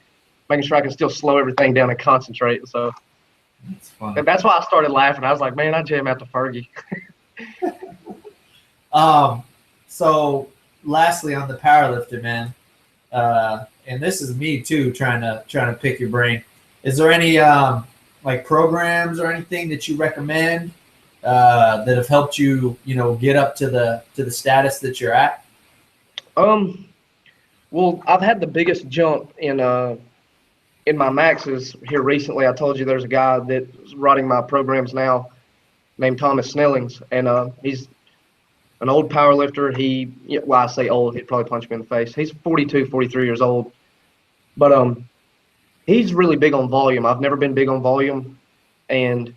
making sure I can still slow everything down and concentrate. So that's fun. And that's why I started laughing. I was like, man, I jam out to Fergie. So lastly on the powerlifter, man, and this is me too, trying to pick your brain. Is there any like programs or anything that you recommend that have helped you, get up to the status that you're at? Well, I've had the biggest jump in my maxes here recently. I told you there's a guy that's writing my programs now named Thomas Snellings, and he's an old power lifter. I say old, he'd probably punch me in the face. He's 42, 43 years old. But he's really big on volume. I've never been big on volume. And,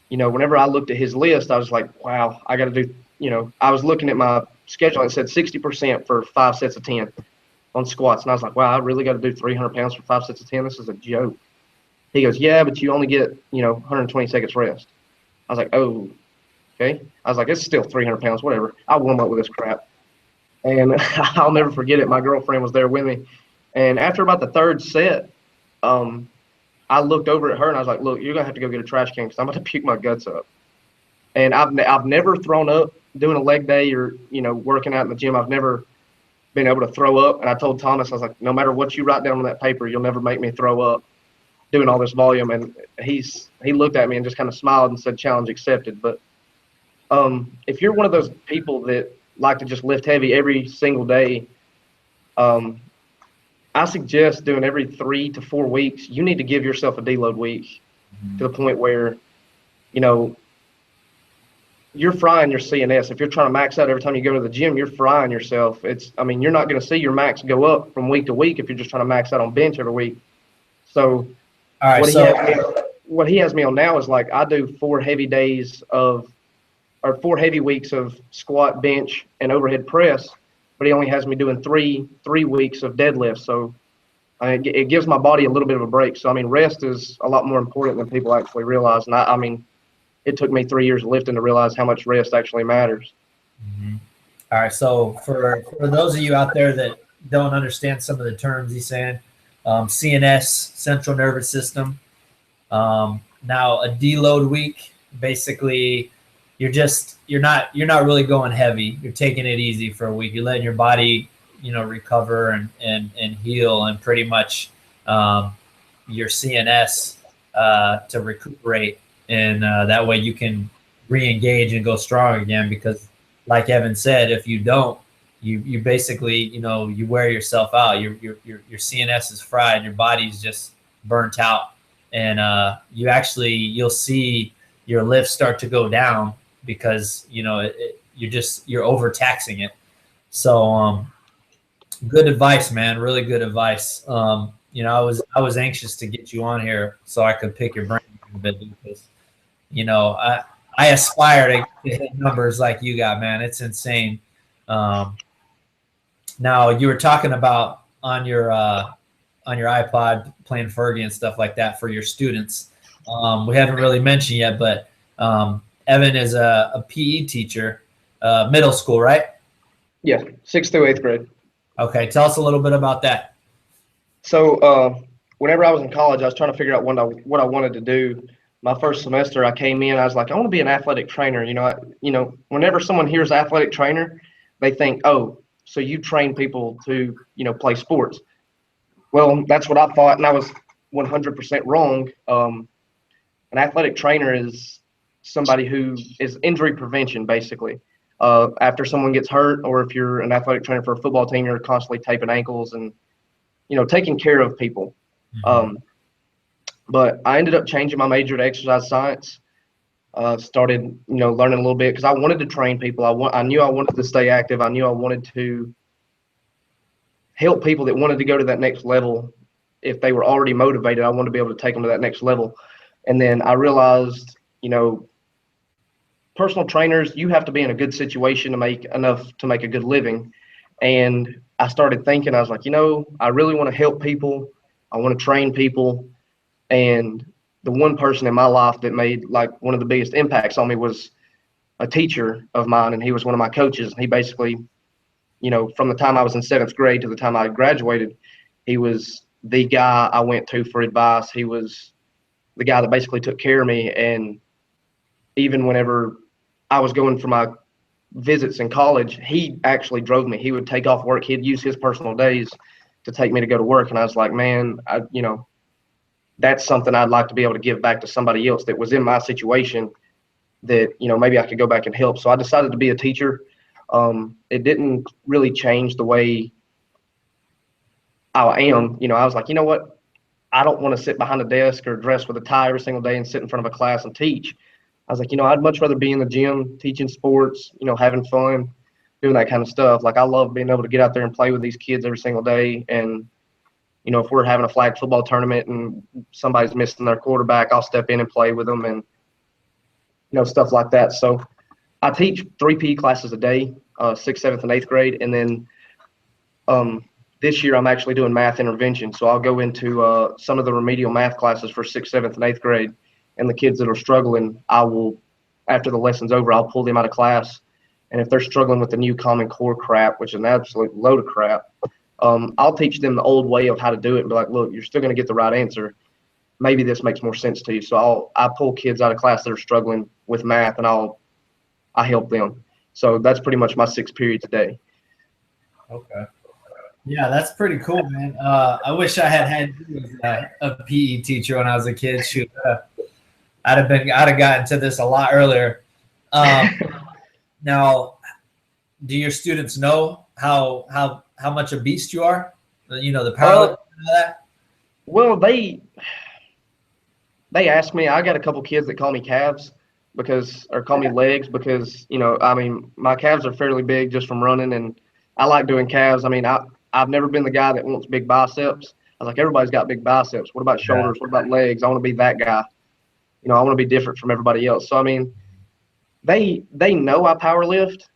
whenever I looked at his list, I was like, wow, I got to do, I was looking at my schedule and it said 60% for 5 sets of 10 on squats. And I was like, wow, I really got to do 300 pounds for 5 sets of 10. This is a joke. He goes, yeah, but you only get, 120 seconds rest. I was like, oh, okay. I was like, it's still 300 pounds, whatever. I'll warm up with this crap. And I'll never forget it. My girlfriend was there with me. And after about the third set, I looked over at her and I was like, look, you're going to have to go get a trash can because I'm about to puke my guts up. And I've never thrown up doing a leg day or, working out in the gym. I've never been able to throw up. And I told Thomas, I was like, no matter what you write down on that paper, you'll never make me throw up. doing all this volume. And he looked at me and just kind of smiled and said, challenge accepted. But if you're one of those people that like to just lift heavy every single day, I suggest doing every 3 to 4 weeks. You need to give yourself a deload week to the point where, you know, you're frying your CNS. If you're trying to max out every time you go to the gym, you're frying yourself. You're not going to see your max go up from week to week if you're just trying to max out on bench every week. So, all right, what he has me on now is like I do 4 heavy weeks of squat, bench, and overhead press, but he only has me doing three weeks of deadlift. So it gives my body a little bit of a break. So, rest is a lot more important than people actually realize. And it took me 3 years of lifting to realize how much rest actually matters. Mm-hmm. All right. So for those of you out there that don't understand some of the terms he's saying, CNS, central nervous system. Now a deload week, basically you're not really going heavy. You're taking it easy for a week. You're letting your body, recover and heal, and pretty much your CNS to recuperate. And that way you can re-engage and go strong again, because like Evan said, if you don't, you basically, you wear yourself out. Your CNS is fried, your body's just burnt out. And you'll see your lifts start to go down because, you're overtaxing it. So good advice, man. Really good advice. I was anxious to get you on here so I could pick your brain a bit, because I aspire to hit numbers like you got, man. It's insane. Now you were talking about on your iPod playing Fergie and stuff like that for your students. We haven't really mentioned yet, but Evan is a PE teacher, middle school, right? Yeah, 6th through 8th grade. Okay, tell us a little bit about that. So whenever I was in college, I was trying to figure out what I wanted to do. My first semester, I came in, I was like, I want to be an athletic trainer. Whenever someone hears athletic trainer, they think, oh, so you train people to, play sports. Well, that's what I thought, and I was 100% wrong. An athletic trainer is somebody who is injury prevention, basically. After someone gets hurt, or if you're an athletic trainer for a football team, you're constantly taping ankles and, taking care of people. Mm-hmm. But I ended up changing my major to exercise science. Started, learning a little bit because I wanted to train people. I knew I wanted to stay active. I knew I wanted to help people that wanted to go to that next level. If they were already motivated, I wanted to be able to take them to that next level. And then I realized, personal trainers, you have to be in a good situation to make enough to make a good living. And I started thinking, I was like, I really want to help people. I want to train people. And the one person in my life that made like one of the biggest impacts on me was a teacher of mine, and he was one of my coaches. And he basically, from the time I was in 7th grade to the time I graduated, he was the guy I went to for advice. He was the guy that basically took care of me. And even whenever I was going for my visits in college, he actually drove me. He would take off work. He'd use his personal days to take me to go to work. And I was like, man, that's something I'd like to be able to give back to somebody else that was in my situation that, maybe I could go back and help. So I decided to be a teacher. It didn't really change the way I am. I was like, you know what? I don't want to sit behind a desk or dress with a tie every single day and sit in front of a class and teach. I was like, I'd much rather be in the gym, teaching sports, having fun, doing that kind of stuff. Like, I love being able to get out there and play with these kids every single day. And, if we're having a flag football tournament and somebody's missing their quarterback, I'll step in and play with them and, stuff like that. So I teach 3 PE classes a day, 6th, 7th, and 8th grade. And then this year I'm actually doing math intervention. So I'll go into some of the remedial math classes for 6th, 7th, and 8th grade. And the kids that are struggling, I will, after the lesson's over, I'll pull them out of class. And if they're struggling with the new Common Core crap, which is an absolute load of crap, I'll teach them the old way of how to do it and be like, look, you're still going to get the right answer. Maybe this makes more sense to you. So I pull kids out of class that are struggling with math, and I help them. So that's pretty much my 6 periods a day. Okay. Yeah, that's pretty cool, man. I wish I had you as a PE teacher when I was a kid. Shoot, I'd have gotten to this a lot earlier. Now, do your students know how much a beast you are? You know, the powerlifting and all that? Well, they ask me. I got a couple kids that call me calves or call me legs because, I mean, my calves are fairly big just from running, and I like doing calves. I mean, I've never been the guy that wants big biceps. I was like, everybody's got big biceps. What about shoulders? What about legs? I want to be that guy. I want to be different from everybody else. So, I mean, they know I power lift.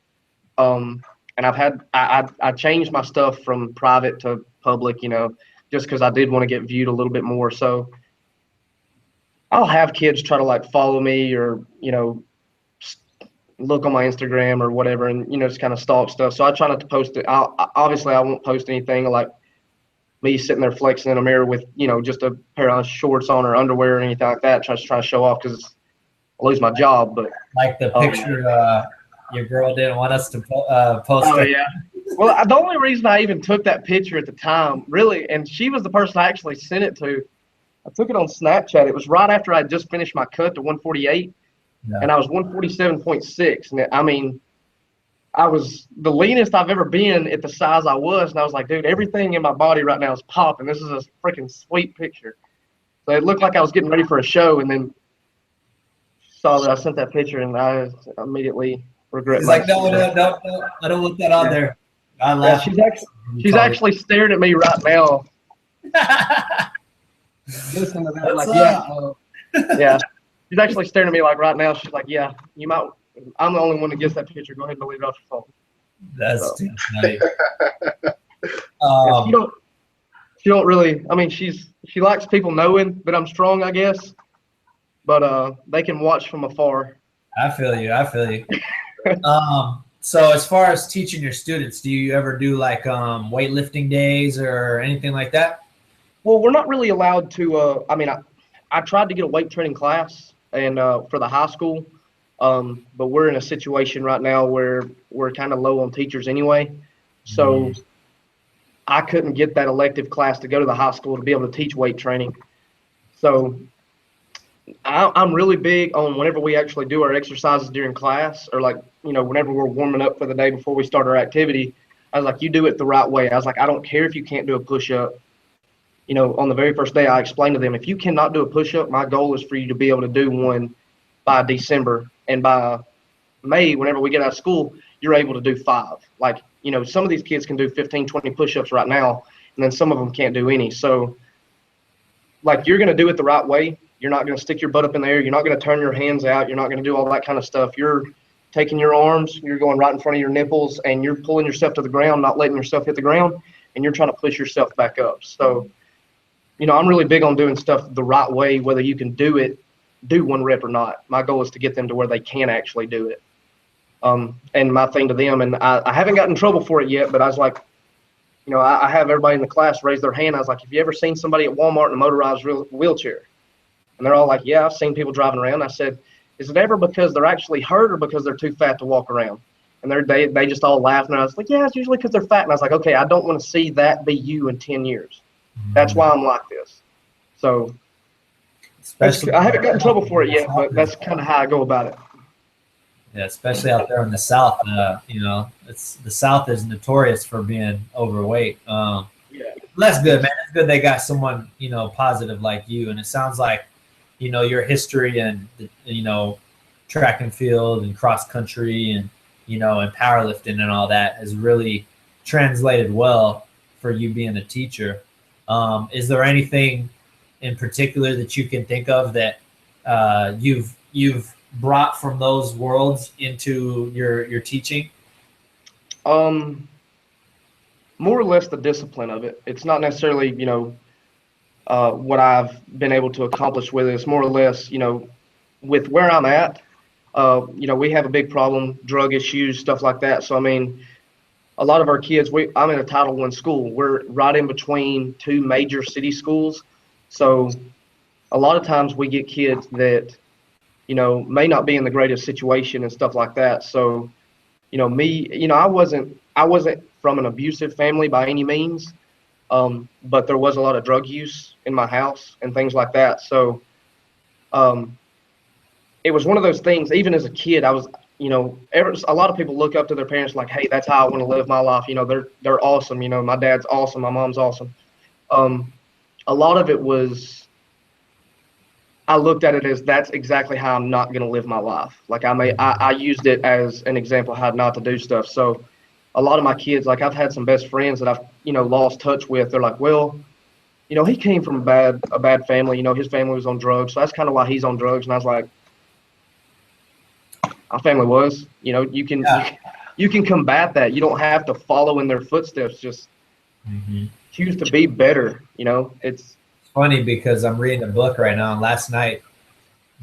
And I changed my stuff from private to public, just because I did want to get viewed a little bit more. So I'll have kids try to like follow me or, look on my Instagram or whatever and, just kind of stalk stuff. So I try not to post it. Obviously I won't post anything like me sitting there flexing in a mirror with, just a pair of shorts on or underwear or anything like that, trying to show off because I lose my job. But like the picture your girl didn't want us to post. Oh, yeah. Well, the only reason I even took that picture at the time, really, and she was the person I actually sent it to. I took it on Snapchat. It was right after I just finished my cut to 148, and I was 147.6. And I mean, I was the leanest I've ever been at the size I was, and I was like, dude, everything in my body right now is popping. This is a freaking sweet picture. So it looked like I was getting ready for a show, and then saw that I sent that picture, and I immediately regret. She's like, no, I don't want that on there. I laugh. Yeah, she's actually staring at me right now. Listen to that, like, yeah. She's actually staring at me like right now. She's like, yeah, you might. I'm the only one that gets that picture. Go ahead and delete it off your phone. That's too funny. She don't really. I mean, she likes people knowing that I'm strong, I guess. But they can watch from afar. I feel you. So as far as teaching your students, do you ever do like weightlifting days or anything like that? Well, we're not really allowed to. I mean, I tried to get a weight training class and for the high school, but we're in a situation right now where we're kind of low on teachers anyway. So I couldn't get that elective class to go to the high school to be able to teach weight training. So I'm really big on whenever we actually do our exercises during class or like, whenever we're warming up for the day before we start our activity, I was like, you do it the right way. I was like, I don't care if you can't do a push-up. On the very first day, I explained to them, if you cannot do a push-up, my goal is for you to be able to do one by December. And by May, whenever we get out of school, you're able to do 5. Like, some of these kids can do 15, 20 push-ups right now, and then some of them can't do any. So, like, you're going to do it the right way. You're not going to stick your butt up in the air. You're not going to turn your hands out. You're not going to do all that kind of stuff. You're taking your arms, you're going right in front of your nipples, and you're pulling yourself to the ground, not letting yourself hit the ground, and you're trying to push yourself back up. So, I'm really big on doing stuff the right way, whether you can do 1 rep or not. My goal is to get them to where they can actually do it. And my thing to them, and I haven't gotten in trouble for it yet, but I was like, I have everybody in the class raise their hand. I was like, have you ever seen somebody at Walmart in a motorized wheelchair? And they're all like, yeah, I've seen people driving around. I said, is it ever because they're actually hurt or because they're too fat to walk around? And they just all laughed. And I was like, yeah, it's usually because they're fat. And I was like, okay, I don't want to see that be you in 10 years. That's why I'm like this. So I haven't gotten in trouble for it yet, but that's kind of how I go about it. Yeah, especially out there in the South. The South is notorious for being overweight. That's good, man. It's good they got someone, positive like you. And it sounds like, your history and, track and field and cross country and, and powerlifting and all that has really translated well for you being a teacher. Is there anything in particular that you can think of that you've brought from those worlds into your teaching? More or less the discipline of it. It's not necessarily, what I've been able to accomplish with it. It's more or less, with where I'm at, we have a big problem, drug issues, stuff like that. So, I mean, a lot of our kids, I'm in a Title I school. We're right in between 2 major city schools. So a lot of times we get kids that, may not be in the greatest situation and stuff like that. So I wasn't from an abusive family by any means, but there was a lot of drug use in my house and things like that. So it was one of those things. Even as a kid, I was, a lot of people look up to their parents like, hey, that's how I want to live my life. They're awesome. My dad's awesome. My mom's awesome. A lot of it was, I looked at it as that's exactly how I'm not going to live my life. Like I used it as an example of how not to do stuff. So a lot of my kids, like I've had some best friends that I've, lost touch with. They're like, well, he came from a bad family. His family was on drugs. So that's kind of why he's on drugs. And I was like, our family was, you can combat that. You don't have to follow in their footsteps. Just choose to be better. It's funny because I'm reading a book right now, and last night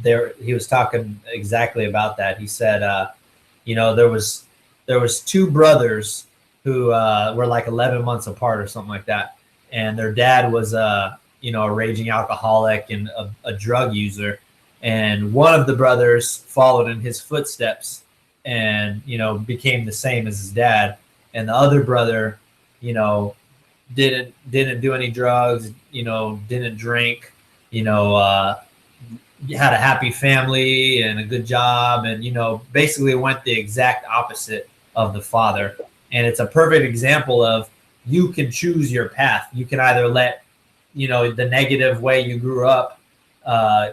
he was talking exactly about that. He said, there was two brothers who were like 11 months apart or something like that, and their dad was a raging alcoholic and a drug user, and one of the brothers followed in his footsteps and became the same as his dad, and the other brother didn't do any drugs, didn't drink, had a happy family and a good job, and basically went the exact opposite of the father. And it's a perfect example of you can choose your path. You can either let the negative way you grew up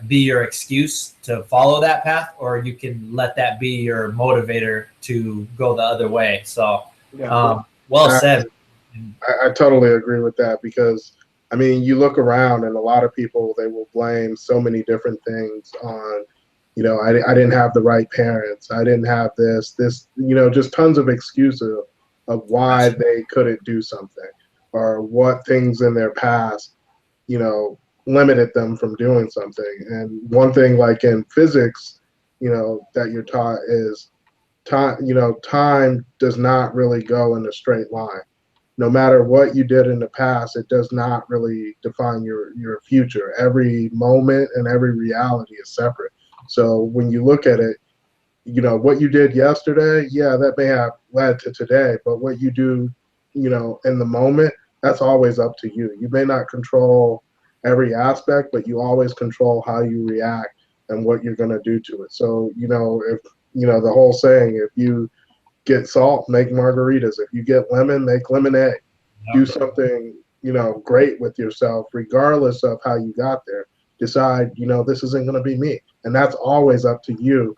be your excuse to follow that path, or you can let that be your motivator to go the other way. So well said. I totally agree with that, because you look around and a lot of people, they will blame so many different things on, I didn't have the right parents. I didn't have this, just tons of excuses of why they couldn't do something, or what things in their past, limited them from doing something. And one thing, like in physics, that you're taught is time does not really go in a straight line. No matter what you did in the past, it does not really define your future. Every moment and every reality is separate. So when you look at it, what you did yesterday, yeah, that may have led to today, but what you do, in the moment, that's always up to you. You may not control every aspect, but you always control how you react and what you're going to do to it. So, if, the whole saying, if you get salt, make margaritas. If you get lemon, make lemonade. Do something, great with yourself, regardless of how you got there. Decide, this isn't going to be me. And that's always up to you,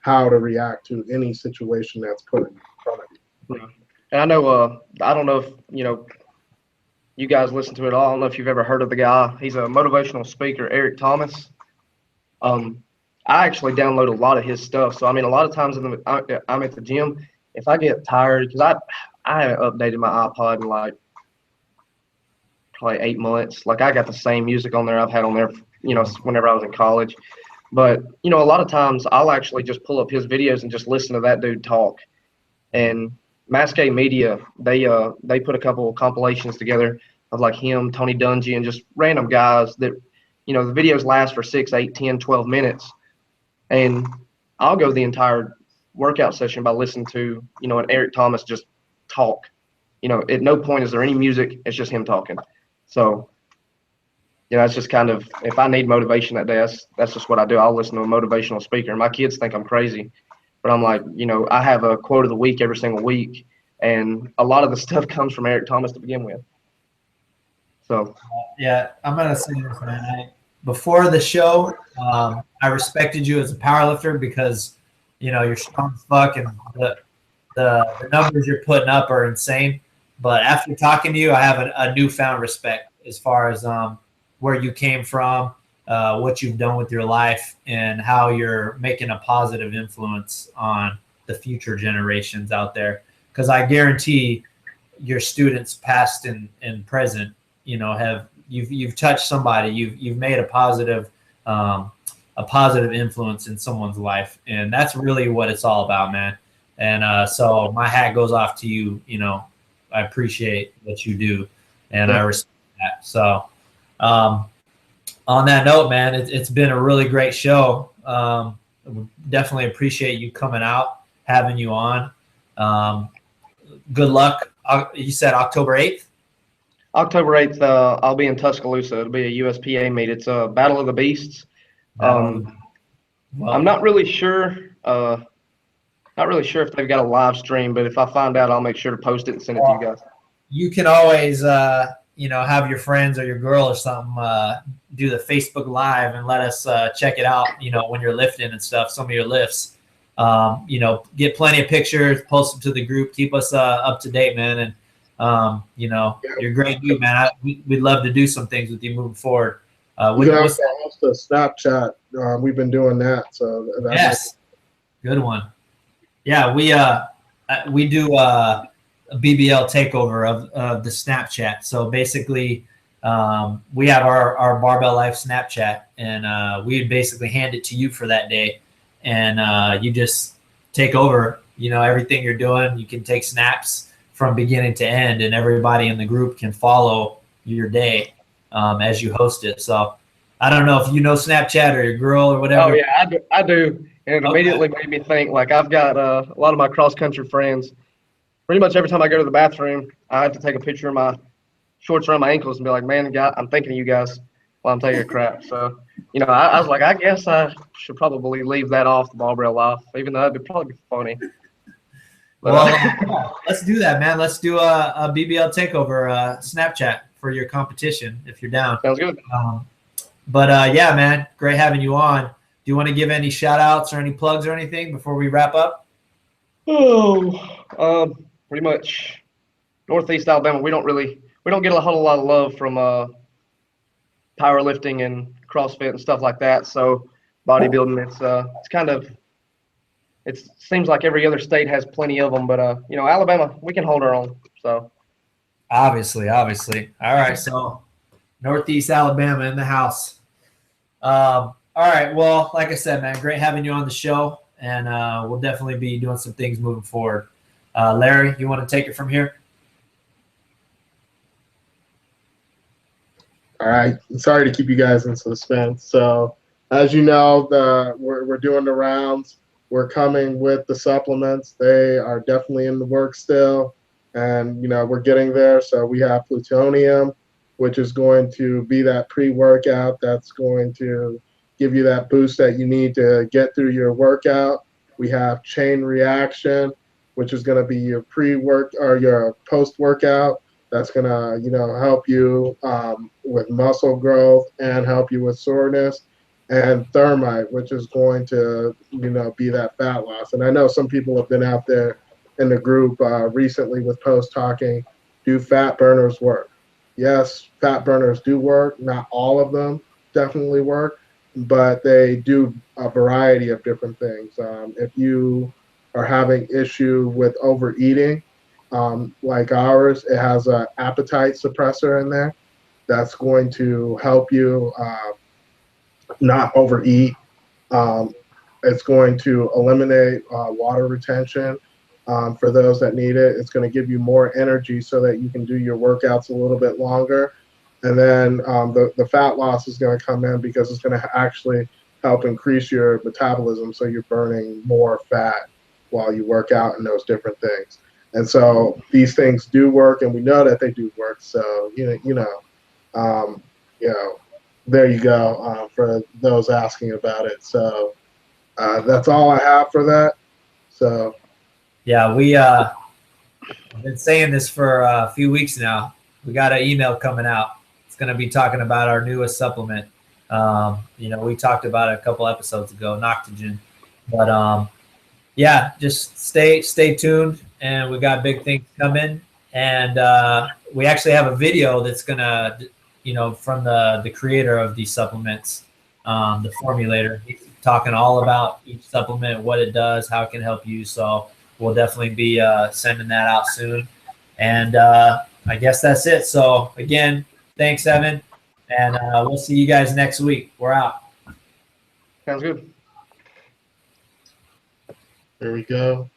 how to react to any situation that's put in front of you. And I know, I don't know if, you guys listen to it all. I don't know if you've ever heard of the guy. He's a motivational speaker, Eric Thomas. I actually download a lot of his stuff. So, a lot of times I'm at the gym. If I get tired, because I haven't updated my iPod in like probably 8 months. Like I got the same music on there I've had on there, whenever I was in college. But, a lot of times I'll actually just pull up his videos and just listen to that dude talk. And Masqué Media, they put a couple of compilations together of like him, Tony Dungy, and just random guys that, the videos last for 6, 8, 10, 12 minutes. And I'll go the entire workout session by listening to, an Eric Thomas just talk. At no point is there any music. It's just him talking. So, it's just kind of, if I need motivation that day, that's just what I do. I'll listen to a motivational speaker. My kids think I'm crazy, but I'm like, I have a quote of the week every single week, and a lot of the stuff comes from Eric Thomas to begin with. So, yeah, I'm gonna say this, man. Before the show, I respected you as a powerlifter because you're strong as fuck, and the numbers you're putting up are insane. But after talking to you, I have a newfound respect as far as where you came from, what you've done with your life, and how you're making a positive influence on the future generations out there. Because I guarantee your students, past and present, you've touched somebody, you've made a positive influence in someone's life, and that's really what it's all about, man. And so my hat goes off to you. I appreciate what you do, and I respect that. So on that note, man, it's been a really great show. Definitely appreciate you coming out, having you on. Good luck. You said October 8th? October 8th, I'll be in Tuscaloosa. It'll be a USPA meet. It's a Battle of the Beasts. Well, I'm not really sure. Not really sure if they've got a live stream, but if I find out, I'll make sure to post it and send it to you guys. You can always, have your friends or your girl or something do the Facebook Live and let us check it out, when you're lifting and stuff, some of your lifts. Get plenty of pictures, post them to the group, keep us up to date, man. And, you're a great dude, man. We'd love to do some things with you moving forward. We can also host a Snapchat. We've been doing that. So yes, good one. Yeah, we do a BBL takeover of the Snapchat. So basically, we have our Barbell Life Snapchat, and we basically hand it to you for that day, and you just take over. Everything you're doing. You can take snaps from beginning to end, and everybody in the group can follow your day as you host it. So I don't know if you know Snapchat or your girl or whatever. Oh yeah, I do. And it immediately made me think, like, I've got a lot of my cross-country friends. Pretty much every time I go to the bathroom, I have to take a picture of my shorts around my ankles and be like, man, I'm thinking of you guys while I'm taking a crap. So, I was like, I guess I should probably leave that off the Barbell Life, even though that'd probably be funny. But, well, let's do that, man. Let's do a BBL takeover Snapchat for your competition if you're down. Sounds good. Yeah, man, great having you on. Do you want to give any shout outs or any plugs or anything before we wrap up? Pretty much Northeast Alabama. We don't get a whole lot of love from powerlifting and CrossFit and stuff like that. So bodybuilding, it seems like every other state has plenty of them, but Alabama, we can hold our own. So obviously. All right, so Northeast Alabama in the house. All right. Well, like I said, man, great having you on the show, and we'll definitely be doing some things moving forward. Larry, you want to take it from here? All right. Sorry to keep you guys in suspense. So, as you know, we're doing the rounds. We're coming with the supplements. They are definitely in the works still, and we're getting there. So we have plutonium, which is going to be that pre-workout that's going to give you that boost that you need to get through your workout. We have chain reaction, which is going to be your pre-work or your post-workout. That's going to, help you with muscle growth and help you with soreness. And thermite, which is going to, be that fat loss. And I know some people have been out there in the group recently with post talking, do fat burners work? Yes, fat burners do work. Not all of them definitely work, but they do a variety of different things. If you are having issue with overeating, like ours, it has an appetite suppressor in there that's going to help you not overeat. It's going to eliminate water retention for those that need it. It's going to give you more energy so that you can do your workouts a little bit longer. And then the fat loss is going to come in because it's going to actually help increase your metabolism, so you're burning more fat while you work out and those different things. And so these things do work, and we know that they do work. So there you go for those asking about it. So that's all I have for that. So yeah, we I've been saying this for a few weeks now. We got an email coming out. It's going to be talking about our newest supplement. We talked about it a couple episodes ago, Noctogen. But just stay tuned, and we got big things coming. And we actually have a video that's gonna, from the creator of these supplements, the formulator. He's talking all about each supplement, what it does, how it can help you. So we'll definitely be sending that out soon. And I guess that's it. So again, thanks, Evan, and we'll see you guys next week. We're out. Sounds good. There we go.